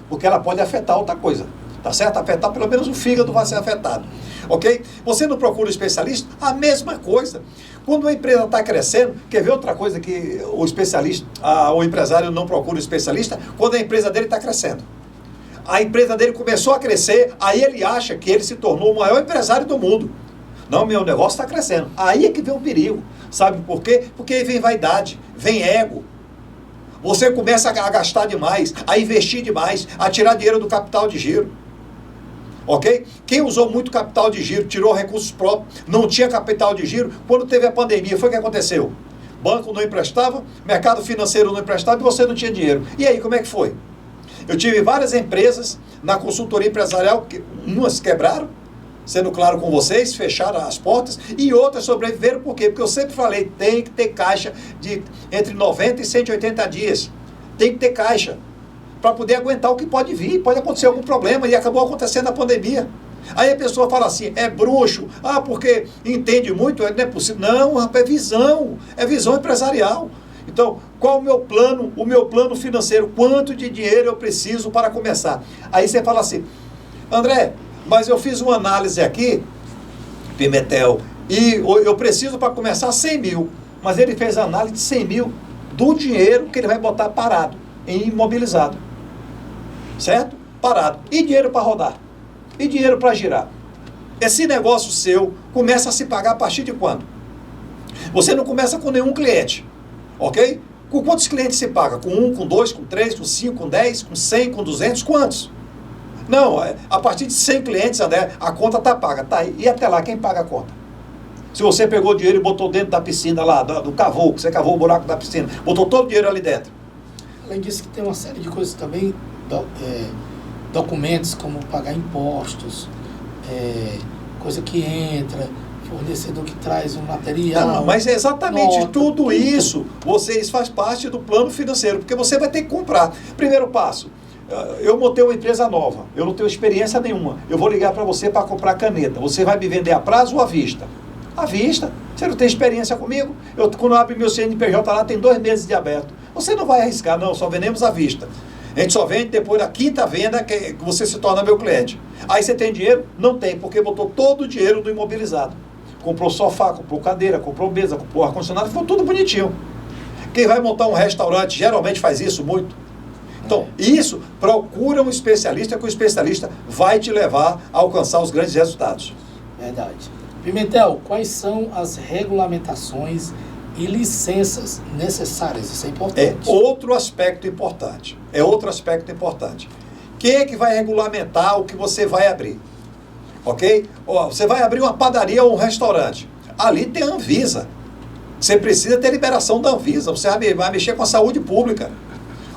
porque ela pode afetar outra coisa. Tá certo? Afetar, pelo menos o fígado vai ser afetado. Ok? Você não procura um especialista? A mesma coisa. Quando uma empresa está crescendo, quer ver outra coisa que o especialista, o empresário não procura um especialista? Quando a empresa dele está crescendo. A empresa dele começou a crescer, aí ele acha que ele se tornou o maior empresário do mundo. Não, meu negócio está crescendo. Aí é que vem o perigo. Sabe por quê? Porque aí vem vaidade, vem ego. Você começa a gastar demais, a investir demais, a tirar dinheiro do capital de giro. Ok? Quem usou muito capital de giro, tirou recursos próprios, não tinha capital de giro, quando teve a pandemia, foi o que aconteceu? Banco não emprestava, mercado financeiro não emprestava e você não tinha dinheiro. E aí, como é que foi? Eu tive várias empresas na consultoria empresarial, umas quebraram, sendo claro com vocês, fecharam as portas, e outras sobreviveram, por quê? Porque eu sempre falei, tem que ter caixa de entre 90 e 180 dias. Tem que ter caixa para poder aguentar o que pode vir, pode acontecer algum problema, e acabou acontecendo a pandemia. Aí a pessoa fala assim, é bruxo, porque entende muito, não é possível. Não, é visão empresarial. Então, qual o meu plano financeiro, quanto de dinheiro eu preciso para começar? Aí você fala assim, André, mas eu fiz uma análise aqui, Pimentel, e eu preciso para começar 100 mil, mas ele fez a análise de 100 mil do dinheiro que ele vai botar parado, imobilizado. Certo? Parado. E dinheiro para rodar? E dinheiro para girar? Esse negócio seu começa a se pagar a partir de quando? Você não começa com nenhum cliente, ok? Com quantos clientes se paga? Com 1, com 2, com 3, com 5, com 10, com 100, com 200? Quantos? Não, a partir de 100 clientes, André, a conta está paga. Tá aí. E até lá, quem paga a conta? Se você pegou o dinheiro e botou dentro da piscina lá, do cavou, que você cavou o buraco da piscina, botou todo o dinheiro ali dentro. Além disso, que tem uma série de coisas também, documentos como pagar impostos, coisa que entra, fornecedor que traz um material. Não, mas é exatamente tudo isso, vocês faz parte do plano financeiro, porque você vai ter que comprar. Primeiro passo, eu montei uma empresa nova, eu não tenho experiência nenhuma, eu vou ligar para você para comprar caneta, você vai me vender a prazo ou à vista? À vista. Você não tem experiência comigo? Quando eu abro meu CNPJ lá, tem 2 meses de aberto. Você não vai arriscar, não, só vendemos à vista. A gente só vende depois da 5ª venda que você se torna meu cliente. Aí você tem dinheiro? Não tem, porque botou todo o dinheiro no imobilizado. comprou sofá, comprou cadeira, comprou mesa, comprou ar-condicionado, ficou tudo bonitinho. Quem vai montar um restaurante geralmente faz isso muito. Então, isso, procura um especialista, que o especialista vai te levar a alcançar os grandes resultados. Verdade. Pimentel, quais são as regulamentações e licenças necessárias? Isso é importante. É outro aspecto importante. Quem é que vai regulamentar o que você vai abrir? Ok? Você vai abrir uma padaria ou um restaurante. Ali tem a Anvisa. Você precisa ter liberação da Anvisa. Você vai mexer com a saúde pública.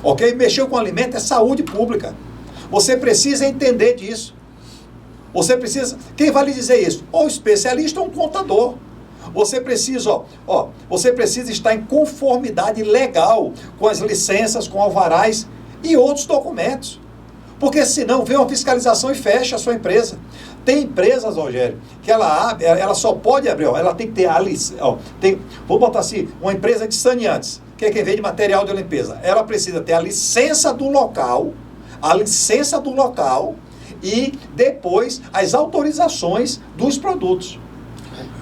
Ok? Mexer com alimento é saúde pública. Você precisa entender disso. Você precisa... Quem vai lhe dizer isso? Ou um especialista ou um contador. Você precisa, você precisa estar em conformidade legal com as licenças, com alvarás e outros documentos. Porque senão vem uma fiscalização e fecha a sua empresa. Tem empresas, Rogério, que ela só pode abrir, ela tem que ter a licença, vou botar assim, uma empresa de saneantes, que é quem vende material de limpeza. Ela precisa ter a licença do local e depois as autorizações dos produtos.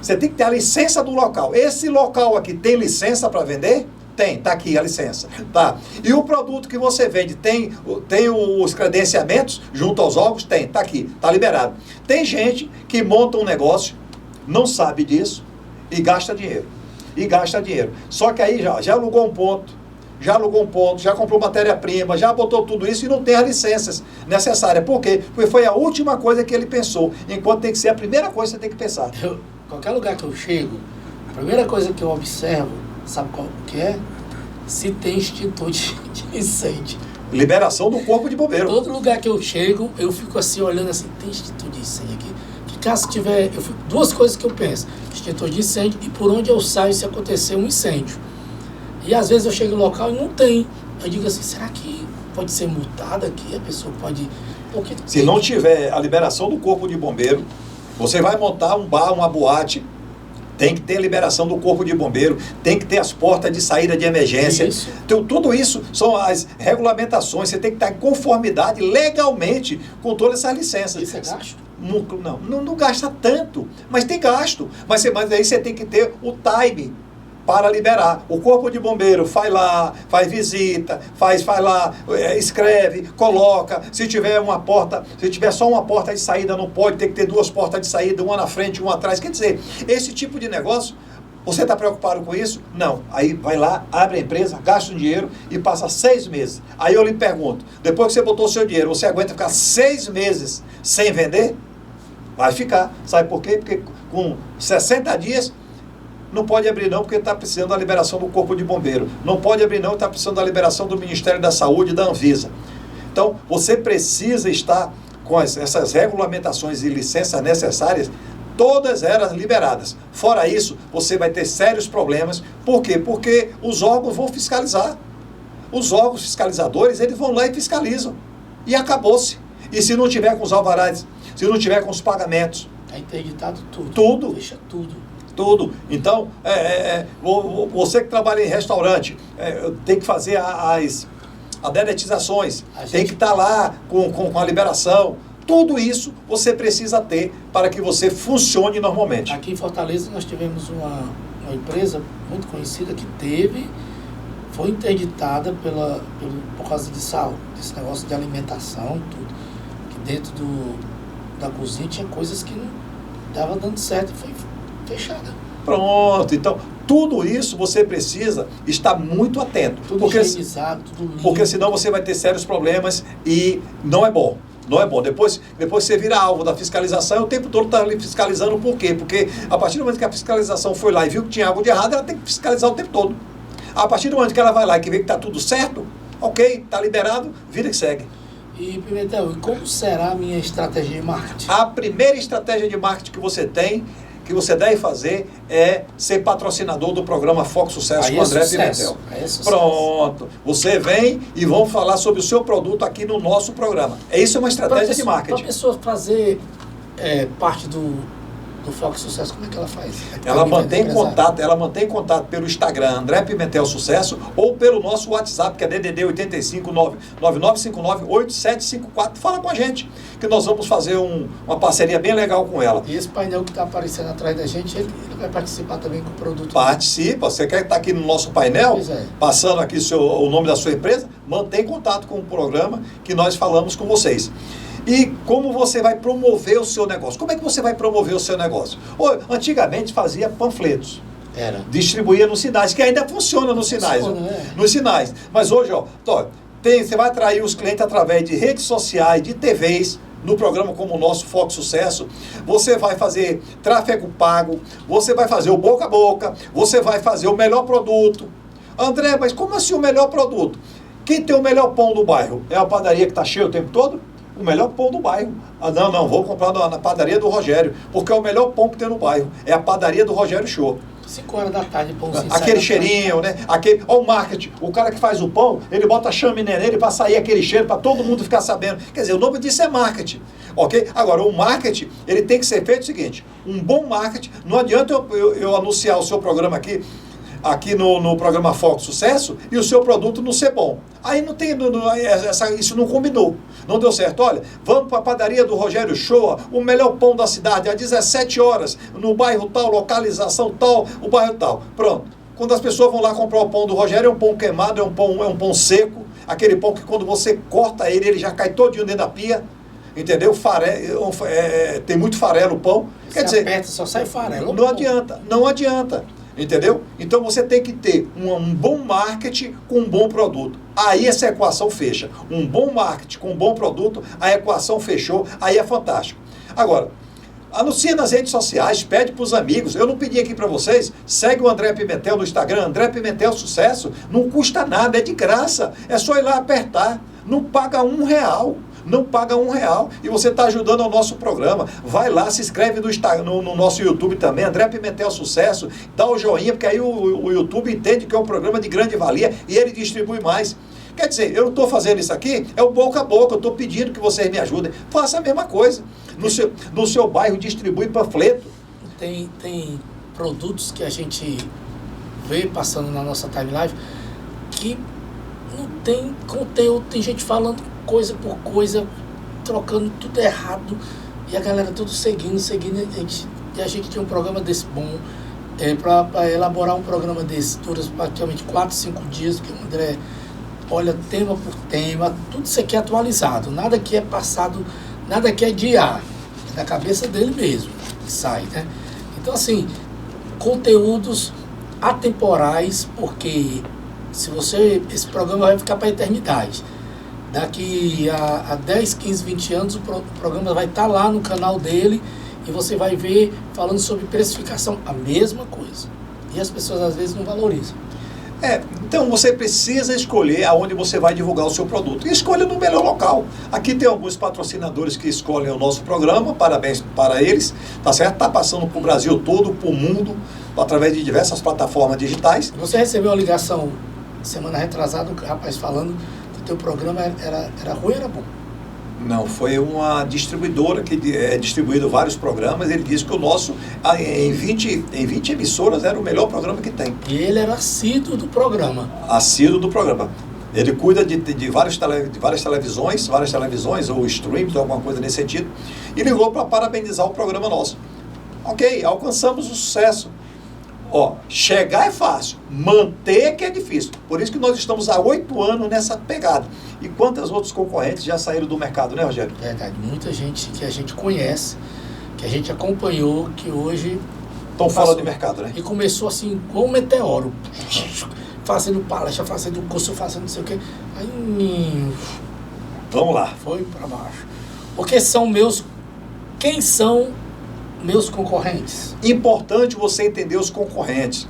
Você tem que ter a licença do local. Esse local aqui tem licença para vender? Tem, tá aqui a licença. Tá. E o produto que você vende tem os credenciamentos junto aos órgãos? Tem, tá aqui, tá liberado. Tem gente que monta um negócio, não sabe disso e gasta dinheiro. Só que aí já alugou um ponto, já comprou matéria-prima, já botou tudo isso e não tem as licenças necessárias. Por quê? Porque foi a última coisa que ele pensou, enquanto tem que ser a primeira coisa que você tem que pensar. Qualquer lugar que eu chego, a primeira coisa que eu observo, sabe qual que é? Se tem extintor de incêndio. Liberação do corpo de bombeiro. Todo lugar que eu chego, eu fico assim, olhando assim, tem extintor de incêndio aqui? Que caso tiver, duas coisas que eu penso, extintor de incêndio e por onde eu saio se acontecer um incêndio. E às vezes eu chego no local e não tem. Eu digo assim, será que pode ser multada aqui? A pessoa pode... Porque se não tiver a liberação do corpo de bombeiro, você vai montar um bar, uma boate, tem que ter a liberação do corpo de bombeiro, tem que ter as portas de saída de emergência. Então, tudo isso são as regulamentações, você tem que estar em conformidade legalmente com todas essas licenças. Isso é gasto? Não gasta tanto, mas tem gasto. Mas aí você tem que ter o time para liberar. O corpo de bombeiro vai lá, faz visita, faz lá, escreve, coloca. Se tiver só uma porta de saída, não pode, tem que ter duas portas de saída, uma na frente e uma atrás. Quer dizer, esse tipo de negócio, você está preocupado com isso? Não. Aí vai lá, abre a empresa, gasta um dinheiro e passa 6 meses. Aí eu lhe pergunto, depois que você botou o seu dinheiro, você aguenta ficar 6 meses sem vender? Vai ficar. Sabe por quê? Porque com 60 dias... Não pode abrir não, porque está precisando da liberação do corpo de bombeiro. Não pode abrir não, está precisando da liberação do Ministério da Saúde e da Anvisa. Então, você precisa estar com essas regulamentações e licenças necessárias, todas elas liberadas. Fora isso, você vai ter sérios problemas. Por quê? Porque os órgãos vão fiscalizar. Os órgãos fiscalizadores, eles vão lá e fiscalizam. E acabou-se. E se não tiver com os alvarás, se não tiver com os pagamentos... Está interditado tudo. Tudo. Deixa tudo. Então, você que trabalha em restaurante, tem que fazer as dedetizações, tem que estar lá com a liberação. Tudo isso você precisa ter para que você funcione normalmente. Aqui em Fortaleza nós tivemos uma empresa muito conhecida que foi interditada por causa desse negócio de alimentação, tudo. Que dentro da cozinha tinha coisas que não estava dando certo, foi fechada. Pronto, então tudo isso você precisa estar muito atento. Tudo higienizado, tudo limpo. Porque senão você vai ter sérios problemas e não é bom. Não é bom. Depois você vira alvo da fiscalização e o tempo todo está ali fiscalizando. Por quê? Porque a partir do momento que a fiscalização foi lá e viu que tinha algo de errado, ela tem que fiscalizar o tempo todo. A partir do momento que ela vai lá e que vê que está tudo certo, ok, está liberado, vida que segue. E Pimentel, e como será a minha estratégia de marketing? A primeira estratégia de marketing que você deve fazer é ser patrocinador do programa Foco Sucesso com André Pimentel. Pronto. Você vem e vamos falar sobre o seu produto aqui no nosso programa. Isso é uma estratégia de marketing. Para a pessoa fazer parte do do Foco Sucesso, como é que ela faz? Ela mantém contato pelo Instagram, André Pimentel Sucesso, ou pelo nosso WhatsApp, que é DDD 85 9959 8754. Fala com a gente, que nós vamos fazer uma parceria bem legal com ela. E esse painel que está aparecendo atrás da gente, ele vai participar também com o produto? Participa. Você quer estar aqui no nosso painel, passando aqui o nome da sua empresa, mantém contato com o programa que nós falamos com vocês. E como você vai promover o seu negócio? Como é que você vai promover o seu negócio? Antigamente fazia panfletos. Distribuía nos sinais, que ainda funciona nos sinais. Nos sinais. Mas hoje, você vai atrair os clientes através de redes sociais, de TVs, no programa como o nosso Foco Sucesso. Você vai fazer tráfego pago, você vai fazer o boca a boca, você vai fazer o melhor produto. André, mas como assim o melhor produto? Quem tem o melhor pão do bairro? É a padaria que está cheia o tempo todo? O melhor pão do bairro. Não, vou comprar na padaria do Rogério, porque é o melhor pão que tem no bairro. É a padaria do Rogério Show. 5 horas da tarde, pãozinho. Aquele cheirinho, né? Olha o marketing. O cara que faz o pão, ele bota chaminé nele para sair aquele cheiro, para todo mundo ficar sabendo. Quer dizer, o nome disso é marketing. Ok? Agora, o marketing, ele tem que ser feito o seguinte: um bom marketing. Não adianta eu anunciar o seu programa aqui no programa Foco Sucesso, e o seu produto não ser bom. Aí não tem, isso não combinou, não deu certo. Olha, vamos para a padaria do Rogério Show, o melhor pão da cidade, às 17 horas, no bairro tal, localização tal, o bairro tal. Pronto. Quando as pessoas vão lá comprar o pão do Rogério, é um pão queimado, é um pão seco, aquele pão que quando você corta ele já cai todinho dentro da pia, entendeu? Tem muito farelo o pão. Quer dizer, aperta, só sai farelo. Não adianta. Entendeu? Então você tem que ter um bom marketing com um bom produto. Aí essa equação fecha. Um bom marketing com um bom produto, a equação fechou, aí é fantástico. Agora, anuncia nas redes sociais, pede para os amigos. Eu não pedi aqui para vocês, segue o André Pimentel no Instagram, André Pimentel Sucesso. Não custa nada, é de graça. É só ir lá apertar. Não paga R$1. Não paga R$1 e você está ajudando ao nosso programa. Vai lá, se inscreve no nosso YouTube também, André Pimentel Sucesso, dá o joinha, porque aí o YouTube entende que é um programa de grande valia e ele distribui mais. Quer dizer, eu não estou fazendo isso aqui, é o boca a boca, eu estou pedindo que vocês me ajudem. Faça a mesma coisa. No seu bairro, distribui panfleto. Tem produtos que a gente vê passando na nossa timeline que não tem conteúdo, tem gente falando coisa por coisa, trocando tudo errado, e a galera tudo seguindo, e a gente tem um programa desse bom, para elaborar um programa desse, dura praticamente 4, 5 dias, que o André olha tema por tema, tudo isso aqui é atualizado, nada que é passado, nada que é de ar, é da cabeça dele mesmo, que sai, né? Então, assim, conteúdos atemporais, porque esse programa vai ficar para a eternidade. Daqui a 10, 15, 20 anos, o programa vai estar lá no canal dele e você vai ver falando sobre precificação, a mesma coisa. E as pessoas às vezes não valorizam. Então você precisa escolher aonde você vai divulgar o seu produto. E escolha no melhor local. Aqui tem alguns patrocinadores que escolhem o nosso programa, parabéns para eles, tá certo? Está passando para o Brasil todo, para o mundo, através de diversas plataformas digitais. Você recebeu uma ligação semana retrasada, um rapaz falando que o teu programa era ruim ou era bom? Não, foi uma distribuidora que é distribuído vários programas. Ele disse que o nosso, em 20 emissoras, era o melhor programa que tem. E ele era assíduo do programa. Assíduo do programa. Ele cuida de várias televisões ou streams, ou alguma coisa nesse sentido. E ligou para parabenizar o programa nosso. Ok, alcançamos o sucesso. Chegar é fácil, manter que é difícil. Por isso que nós estamos há 8 anos nessa pegada. E quantos outros concorrentes já saíram do mercado, né, Rogério? Verdade, muita gente que a gente conhece, que a gente acompanhou, que hoje... Estão fora do mercado, né? E começou assim, com um meteoro. Fazendo palestra, fazendo curso, fazendo não sei o quê. Aí... Vamos lá. Foi para baixo. Porque quem são meus concorrentes? Importante você entender os concorrentes.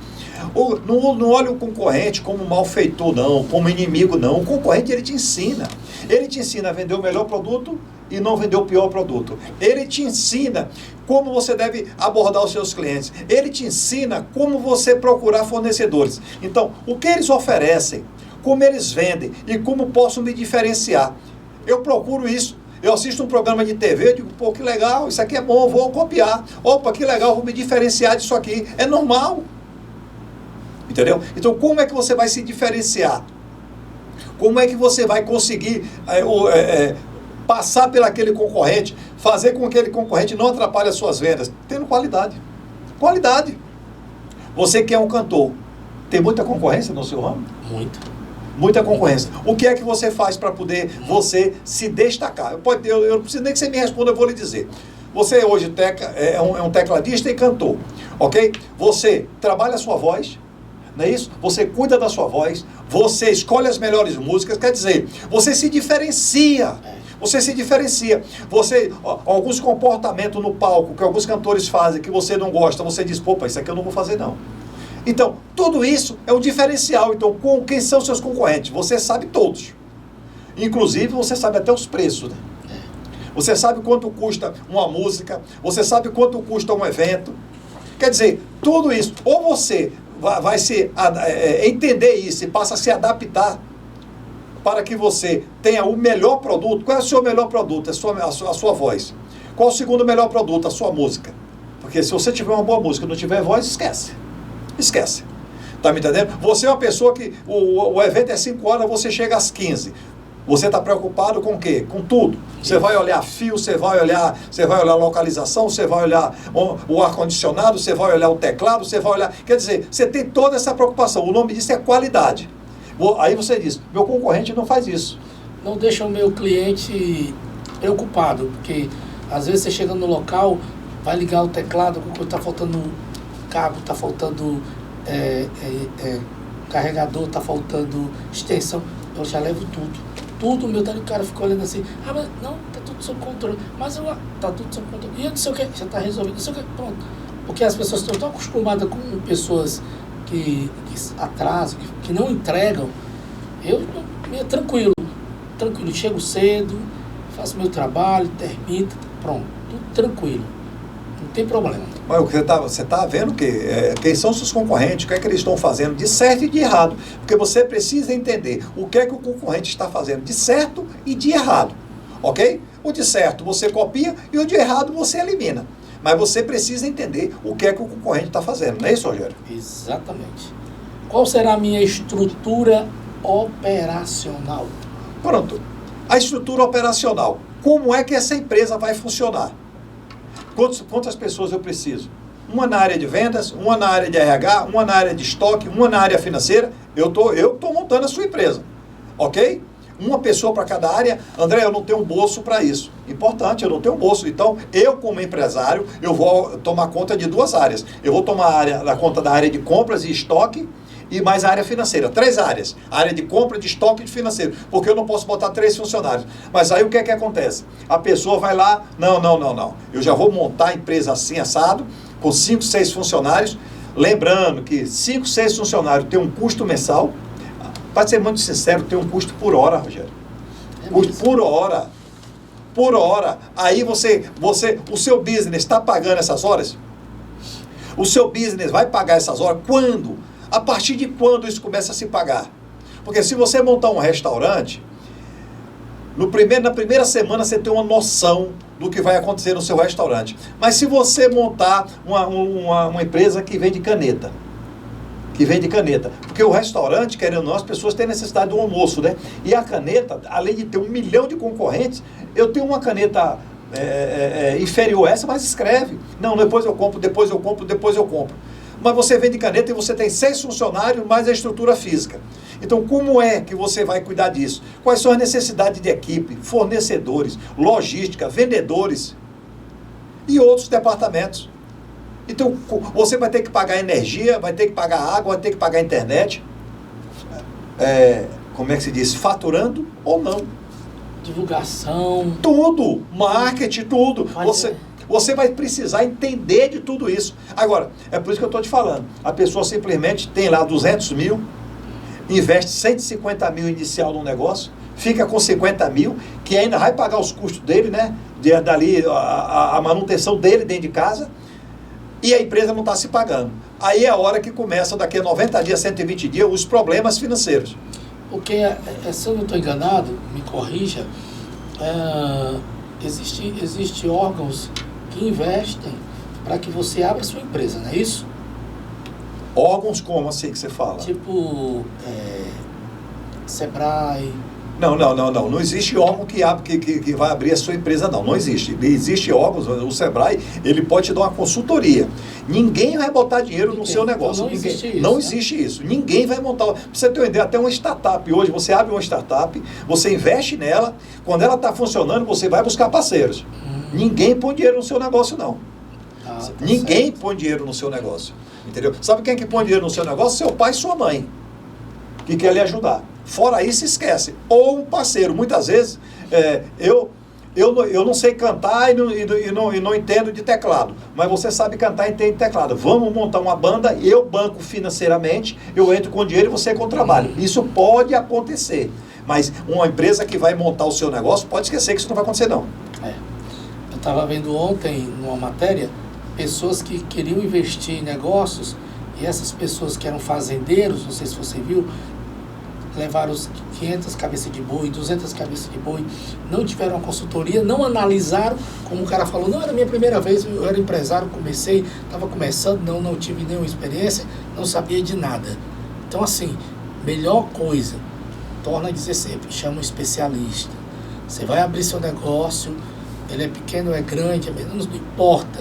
Não olhe o concorrente como malfeitor, não, como inimigo, não. O concorrente, ele te ensina. Ele te ensina a vender o melhor produto e não vender o pior produto. Ele te ensina como você deve abordar os seus clientes. Ele te ensina como você procurar fornecedores. Então, o que eles oferecem, como eles vendem e como posso me diferenciar. Eu procuro isso. Eu assisto um programa de TV, eu digo, pô, que legal, isso aqui é bom, vou copiar. Opa, que legal, vou me diferenciar disso aqui. É normal. Entendeu? Então, como é que você vai se diferenciar? Como é que você vai conseguir passar pelaquele concorrente, fazer com que aquele concorrente não atrapalhe as suas vendas? Tendo qualidade. Qualidade. Você que é um cantor, tem muita concorrência no seu ramo? Muita concorrência. O que é que você faz para poder você se destacar? Eu não preciso nem que você me responda, eu vou lhe dizer. Você hoje é um tecladista e cantor, ok? Você trabalha a sua voz, não é isso? Você cuida da sua voz, você escolhe as melhores músicas, quer dizer, você se diferencia. Você se diferencia. Alguns comportamentos no palco que alguns cantores fazem que você não gosta, você diz, pô, isso aqui eu não vou fazer não. Então, tudo isso é um diferencial. Então, quem são seus concorrentes? Você sabe todos. Inclusive, você sabe até os preços, né? Você sabe quanto custa uma música, você sabe quanto custa um evento. Quer dizer, tudo isso, ou você vai entender isso e passa a se adaptar para que você tenha o melhor produto. Qual é o seu melhor produto? A sua voz. Qual é o segundo melhor produto? A sua música. Porque se você tiver uma boa música e não tiver voz, esquece. Esquece. Tá me entendendo? Você é uma pessoa que o evento é 5 horas, você chega às 15. Você está preocupado com o quê? Com tudo. Você vai olhar fio, você vai olhar a localização, você vai olhar o ar-condicionado, você vai olhar o teclado, você vai olhar... Quer dizer, você tem toda essa preocupação. O nome disso é qualidade. Aí você diz, meu concorrente não faz isso. Não deixa o meu cliente preocupado, porque às vezes você chega no local, vai ligar o teclado, está faltando cabo, está faltando carregador, está faltando extensão, eu já levo tudo. Tudo, meu o cara fica olhando assim, mas não, está tudo sob controle, mas está tudo sob controle, e eu não sei o que, já está resolvido, não sei o que, pronto. Porque as pessoas estão tão acostumadas com pessoas que atrasam, que não entregam. Eu tranquilo, chego cedo, faço meu trabalho, termino, pronto, tudo tranquilo. Não tem problema. Mas você está vendo quem são seus concorrentes, o que é que eles estão fazendo de certo e de errado. Porque você precisa entender o que é que o concorrente está fazendo de certo e de errado. Ok? O de certo você copia e o de errado você elimina. Mas você precisa entender o que é que o concorrente está fazendo. Não é isso, Rogério? Exatamente. Qual será a minha estrutura operacional? Pronto. A estrutura operacional. Como é que essa empresa vai funcionar? Quantas pessoas eu preciso? Uma na área de vendas, uma na área de RH, uma na área de estoque, uma na área financeira. Eu tô montando a sua empresa. Ok? Uma pessoa para cada área. André, eu não tenho um bolso para isso. Importante, eu não tenho um bolso. Então, eu como empresário, eu vou tomar conta de 2 áreas. Eu vou tomar conta da área de compras e estoque e mais a área financeira. 3 áreas. A área de compra, de estoque e de financeiro. Porque eu não posso botar 3 funcionários. Mas aí o que é que acontece? A pessoa vai lá, não. Eu já vou montar a empresa assim, assado, com 5, 6 funcionários. Lembrando que 5, 6 funcionários tem um custo mensal. Para ser muito sincero, tem um custo por hora, Rogério. Custo por hora. Por hora. Aí o seu business está pagando essas horas? O seu business vai pagar essas horas? Quando? A partir de quando isso começa a se pagar? Porque se você montar um restaurante, na primeira semana você tem uma noção do que vai acontecer no seu restaurante. Mas se você montar uma empresa que vende caneta, porque o restaurante, querendo ou não, as pessoas têm necessidade do almoço, né? E a caneta, além de ter 1 milhão de concorrentes, eu tenho uma caneta inferior a essa, mas escreve. Não, depois eu compro. Mas você vende caneta e você tem 6 funcionários, mais a estrutura física. Então, como é que você vai cuidar disso? Quais são as necessidades de equipe, fornecedores, logística, vendedores e outros departamentos? Então, você vai ter que pagar energia, vai ter que pagar água, vai ter que pagar internet. Como é que se diz? Faturando ou não. Divulgação. Tudo. Marketing, tudo. Você vai precisar entender de tudo isso. Agora, é por isso que eu estou te falando. A pessoa simplesmente tem lá 200 mil, investe 150 mil inicial no negócio, fica com 50 mil, que ainda vai pagar os custos dele, né? Dali, a manutenção dele dentro de casa. E a empresa não está se pagando. Aí é a hora que começa, daqui a 90 dias, 120 dias, os problemas financeiros. Porque, se eu não estou enganado, me corrija, existe órgãos que investem para que você abra sua empresa, não é isso? Órgãos como assim que você fala? Tipo, Sebrae. Não. Não existe órgão que vai abrir a sua empresa, não. Não existe. Existe órgãos, o Sebrae, ele pode te dar uma consultoria. Ninguém vai botar dinheiro no seu negócio. Não existe isso. Ninguém vai montar. Pra você ter uma ideia, até uma startup hoje, você abre uma startup, você investe nela, quando ela está funcionando, você vai buscar parceiros. Ninguém põe dinheiro no seu negócio, não. Ninguém põe dinheiro no seu negócio. Entendeu? Sabe quem que põe dinheiro no seu negócio? Seu pai e sua mãe, que quer lhe ajudar. Fora isso, esquece. Ou um parceiro. Muitas vezes, eu não sei cantar e não entendo de teclado. Mas você sabe cantar e entende de teclado. Vamos montar uma banda, eu banco financeiramente, eu entro com dinheiro e você com trabalho. Isso pode acontecer. Mas uma empresa que vai montar o seu negócio, pode esquecer que isso não vai acontecer, não. Eu estava vendo ontem, numa matéria, pessoas que queriam investir em negócios, e essas pessoas que eram fazendeiros, não sei se você viu, levaram os 500 cabeças de boi, 200 cabeças de boi, não tiveram uma consultoria, não analisaram, como o cara falou, não era a minha primeira vez, eu era empresário, estava começando, não tive nenhuma experiência, não sabia de nada. Então, assim, melhor coisa, torna a dizer sempre, chama um especialista. Você vai abrir seu negócio, ele é pequeno, é grande, é menos, não importa.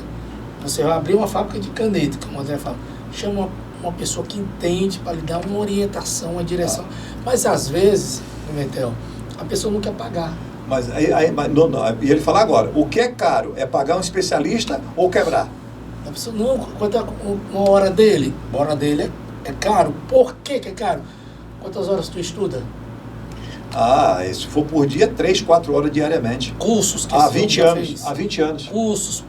Você vai abrir uma fábrica de caneta, como o André fala, chama uma pessoa que entende para lhe dar uma orientação, uma direção. Mas às vezes, Pimentel, a pessoa não quer pagar. E ele fala agora, o que é caro? É pagar um especialista ou quebrar? A pessoa não, quanto é uma hora dele? Uma hora dele é caro. Por que é caro? Quantas horas tu estuda? Se for por dia, 3, 4 horas diariamente. Cursos que há 20 anos. Há 20 anos. Cursos,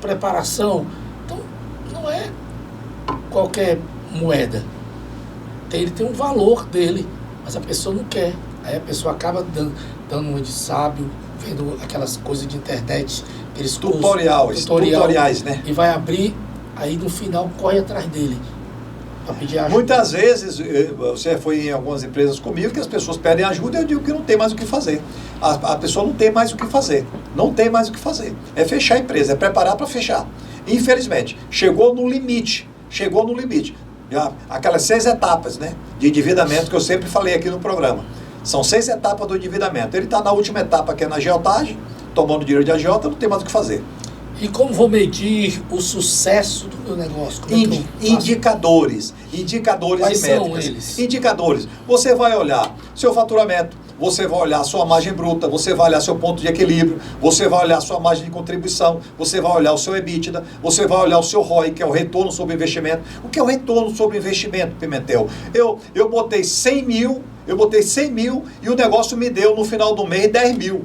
preparação. Então, não é qualquer moeda. Ele tem um valor dele, mas a pessoa não quer. Aí a pessoa acaba dando uma de sábio, vendo aquelas coisas de internet, aqueles tutoriais, né? E vai abrir, aí no final corre atrás dele para pedir ajuda. Muitas vezes, você foi em algumas empresas comigo, que as pessoas pedem ajuda e eu digo que não tem mais o que fazer. A pessoa não tem mais o que fazer. Não tem mais o que fazer. É fechar a empresa, é preparar para fechar. Infelizmente, chegou no limite. Aquelas 6 etapas, né, de endividamento que eu sempre falei aqui no programa. São 6 etapas do endividamento. Ele está na última etapa, que é na agiotagem, tomando dinheiro de agiota, não tem mais o que fazer. E como vou medir o sucesso do meu negócio? Indicadores Quais e métricas. São eles? Indicadores. Você vai olhar seu faturamento, você vai olhar sua margem bruta, você vai olhar seu ponto de equilíbrio, você vai olhar sua margem de contribuição, você vai olhar o seu EBITDA, você vai olhar o seu ROI, que é o retorno sobre investimento. O que é o retorno sobre investimento, Pimentel? Eu botei 100 mil e o negócio me deu no final do mês 10 mil.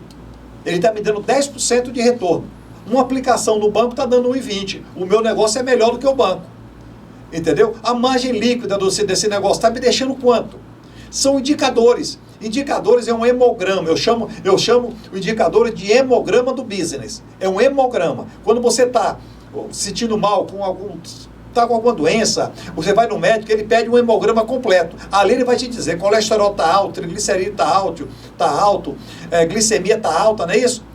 Ele está me dando 10% de retorno. Uma aplicação no banco está dando 1,20. O meu negócio é melhor do que o banco. Entendeu? A margem líquida desse negócio está me deixando quanto? São indicadores. Indicadores é um hemograma. Eu chamo o indicador de hemograma do business. É um hemograma. Quando você está sentindo mal, está com alguma doença, você vai no médico, ele pede um hemograma completo. Ali ele vai te dizer, colesterol está alto, triglicerídeo está alto, glicemia está alta, não é isso?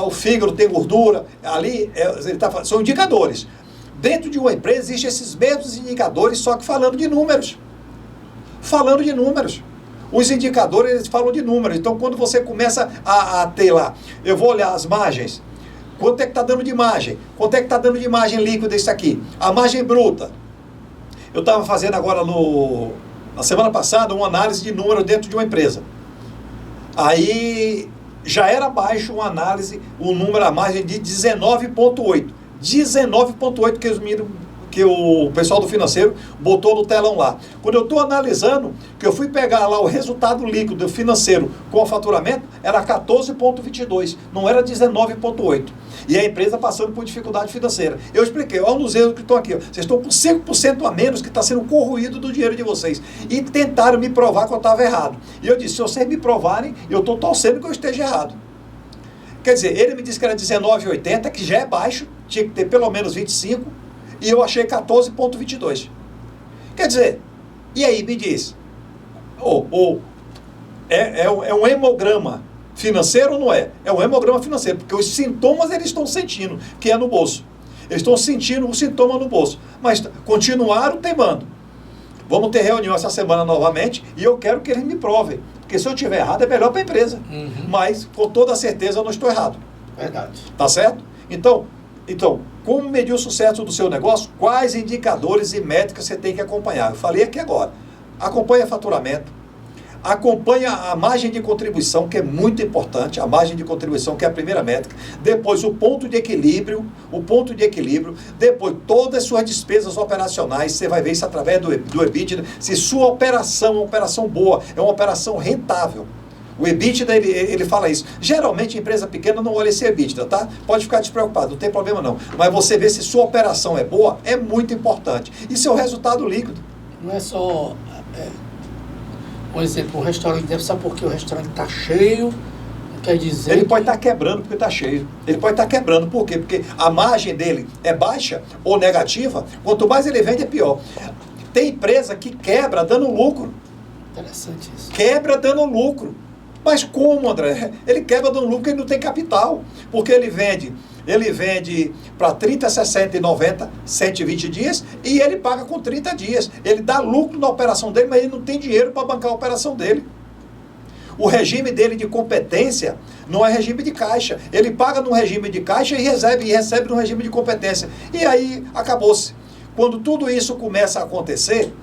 O fígado tem gordura. Ali são indicadores. Dentro de uma empresa existem esses mesmos indicadores, só que falando de números. Os indicadores, eles falam de números. Então, quando você começa a ter lá, eu vou olhar as margens. Quanto é que está dando de margem? Quanto é que está dando de margem líquida isso aqui? A margem bruta. Eu estava fazendo agora, na semana passada, uma análise de números dentro de uma empresa. Aí, já era baixo uma análise, o número, a margem de 19,8. 19,8 que o pessoal do financeiro botou no telão lá. Quando eu estou analisando, que eu fui pegar lá o resultado líquido financeiro com o faturamento, era 14,22, não era 19,8. E a empresa passando por dificuldade financeira. Eu expliquei, olha nos erros que estão aqui, vocês estão com 5% a menos que está sendo corroído do dinheiro de vocês. E tentaram me provar que eu estava errado. E eu disse, se vocês me provarem, eu estou torcendo que eu esteja errado. Quer dizer, ele me disse que era 19,80, que já é baixo, tinha que ter pelo menos 25, e eu achei 14,22. Quer dizer, e aí me diz, é um hemograma, financeiro ou não é? É um hemograma financeiro, porque os sintomas eles estão sentindo, que é no bolso. Eles estão sentindo o sintoma no bolso, mas continuaram teimando. Vamos ter reunião essa semana novamente e eu quero que eles me provem. Porque se eu estiver errado é melhor para a empresa. Mas com toda certeza eu não estou errado. Verdade. Tá certo? Então, como medir o sucesso do seu negócio? Quais indicadores e métricas você tem que acompanhar? Eu falei aqui agora. Acompanha faturamento. Acompanha a margem de contribuição, que é muito importante, a margem de contribuição, que é a primeira métrica. Depois, o ponto de equilíbrio. Depois, todas as suas despesas operacionais, você vai ver isso através do EBITDA, se sua operação é uma operação boa, é uma operação rentável. O EBITDA, ele fala isso. Geralmente, empresa pequena não olha esse EBITDA, tá? Pode ficar despreocupado, não tem problema não. Mas você vê se sua operação é boa, é muito importante. E seu resultado líquido. Não é só... Por exemplo, o restaurante deve saber porque o restaurante está cheio, não quer dizer... Ele pode estar quebrando porque está cheio. Ele pode estar quebrando, por quê? Porque a margem dele é baixa ou negativa, quanto mais ele vende é pior. Tem empresa que quebra dando lucro. Interessante isso. Quebra dando lucro. Mas como, André? Ele quebra dando lucro porque ele não tem capital. Porque ele vende para 30, 60 e 90, 120 dias e ele paga com 30 dias. Ele dá lucro na operação dele, mas ele não tem dinheiro para bancar a operação dele. O regime dele de competência não é regime de caixa. Ele paga no regime de caixa e recebe no regime de competência. E aí acabou-se. Quando tudo isso começa a acontecer,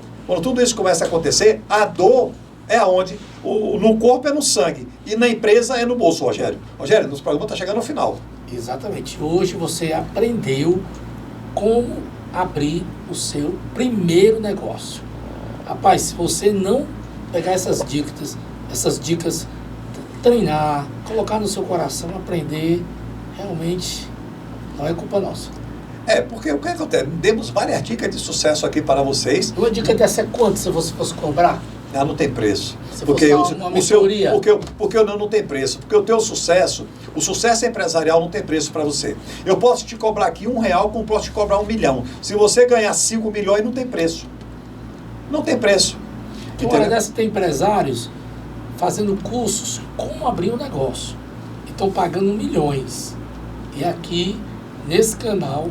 a dor é aonde? No corpo é no sangue e na empresa é no bolso, Rogério. Rogério, nosso programa está chegando ao final. Exatamente. Hoje você aprendeu como abrir o seu primeiro negócio. Rapaz, se você não pegar essas dicas, treinar, colocar no seu coração, aprender, realmente não é culpa nossa. Porque o que acontece? Demos várias dicas de sucesso aqui para vocês. Uma dica dessa é quanto se você fosse cobrar? Não tem preço. Porque não tem preço. Porque o teu sucesso, o sucesso empresarial não tem preço para você. Eu posso te cobrar aqui R$1, como posso te cobrar 1 milhão. Se você ganhar 5 milhões, não tem preço. Não tem preço. Agora dessa tem empresários fazendo cursos como abrir um negócio. E estão pagando milhões. E aqui, nesse canal,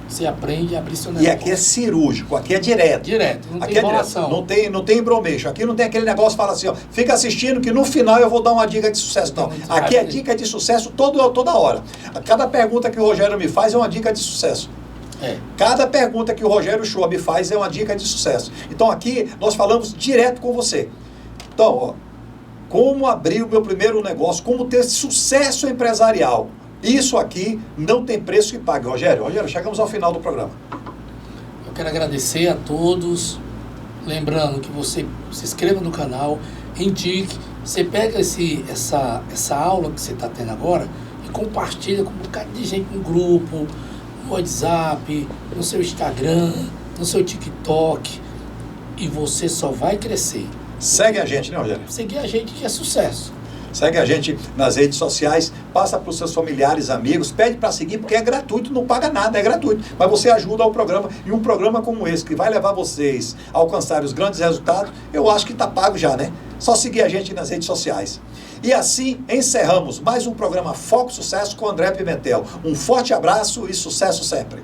você aprende a abrir seu negócio. E aqui é cirúrgico, aqui é direto. Direto, não aqui tem enrolação. Não tem embromeixo. Aqui não tem aquele negócio que fala assim, ó, fica assistindo que no final eu vou dar uma dica de sucesso. Não, aqui é dica de sucesso toda hora. Cada pergunta que o Rogério me faz é uma dica de sucesso. Cada pergunta que o Rogério Shoa me faz é uma dica de sucesso. Então aqui nós falamos direto com você. Então, ó, como abrir o meu primeiro negócio, como ter sucesso empresarial. Isso aqui não tem preço que pague. Rogério, chegamos ao final do programa. Eu quero agradecer a todos. Lembrando que você se inscreva no canal, indique. Você pega essa aula que você está tendo agora e compartilha com um bocado de gente no grupo, no WhatsApp, no seu Instagram, no seu TikTok. E você só vai crescer. Segue a gente, né, Rogério? Seguir a gente que é sucesso. Segue a gente nas redes sociais, passa para os seus familiares, amigos, pede para seguir, porque é gratuito, não paga nada, é gratuito. Mas você ajuda ao programa, e um programa como esse, que vai levar vocês a alcançar os grandes resultados, eu acho que está pago já, né? Só seguir a gente nas redes sociais. E assim encerramos mais um programa Foco Sucesso com André Pimentel. Um forte abraço e sucesso sempre.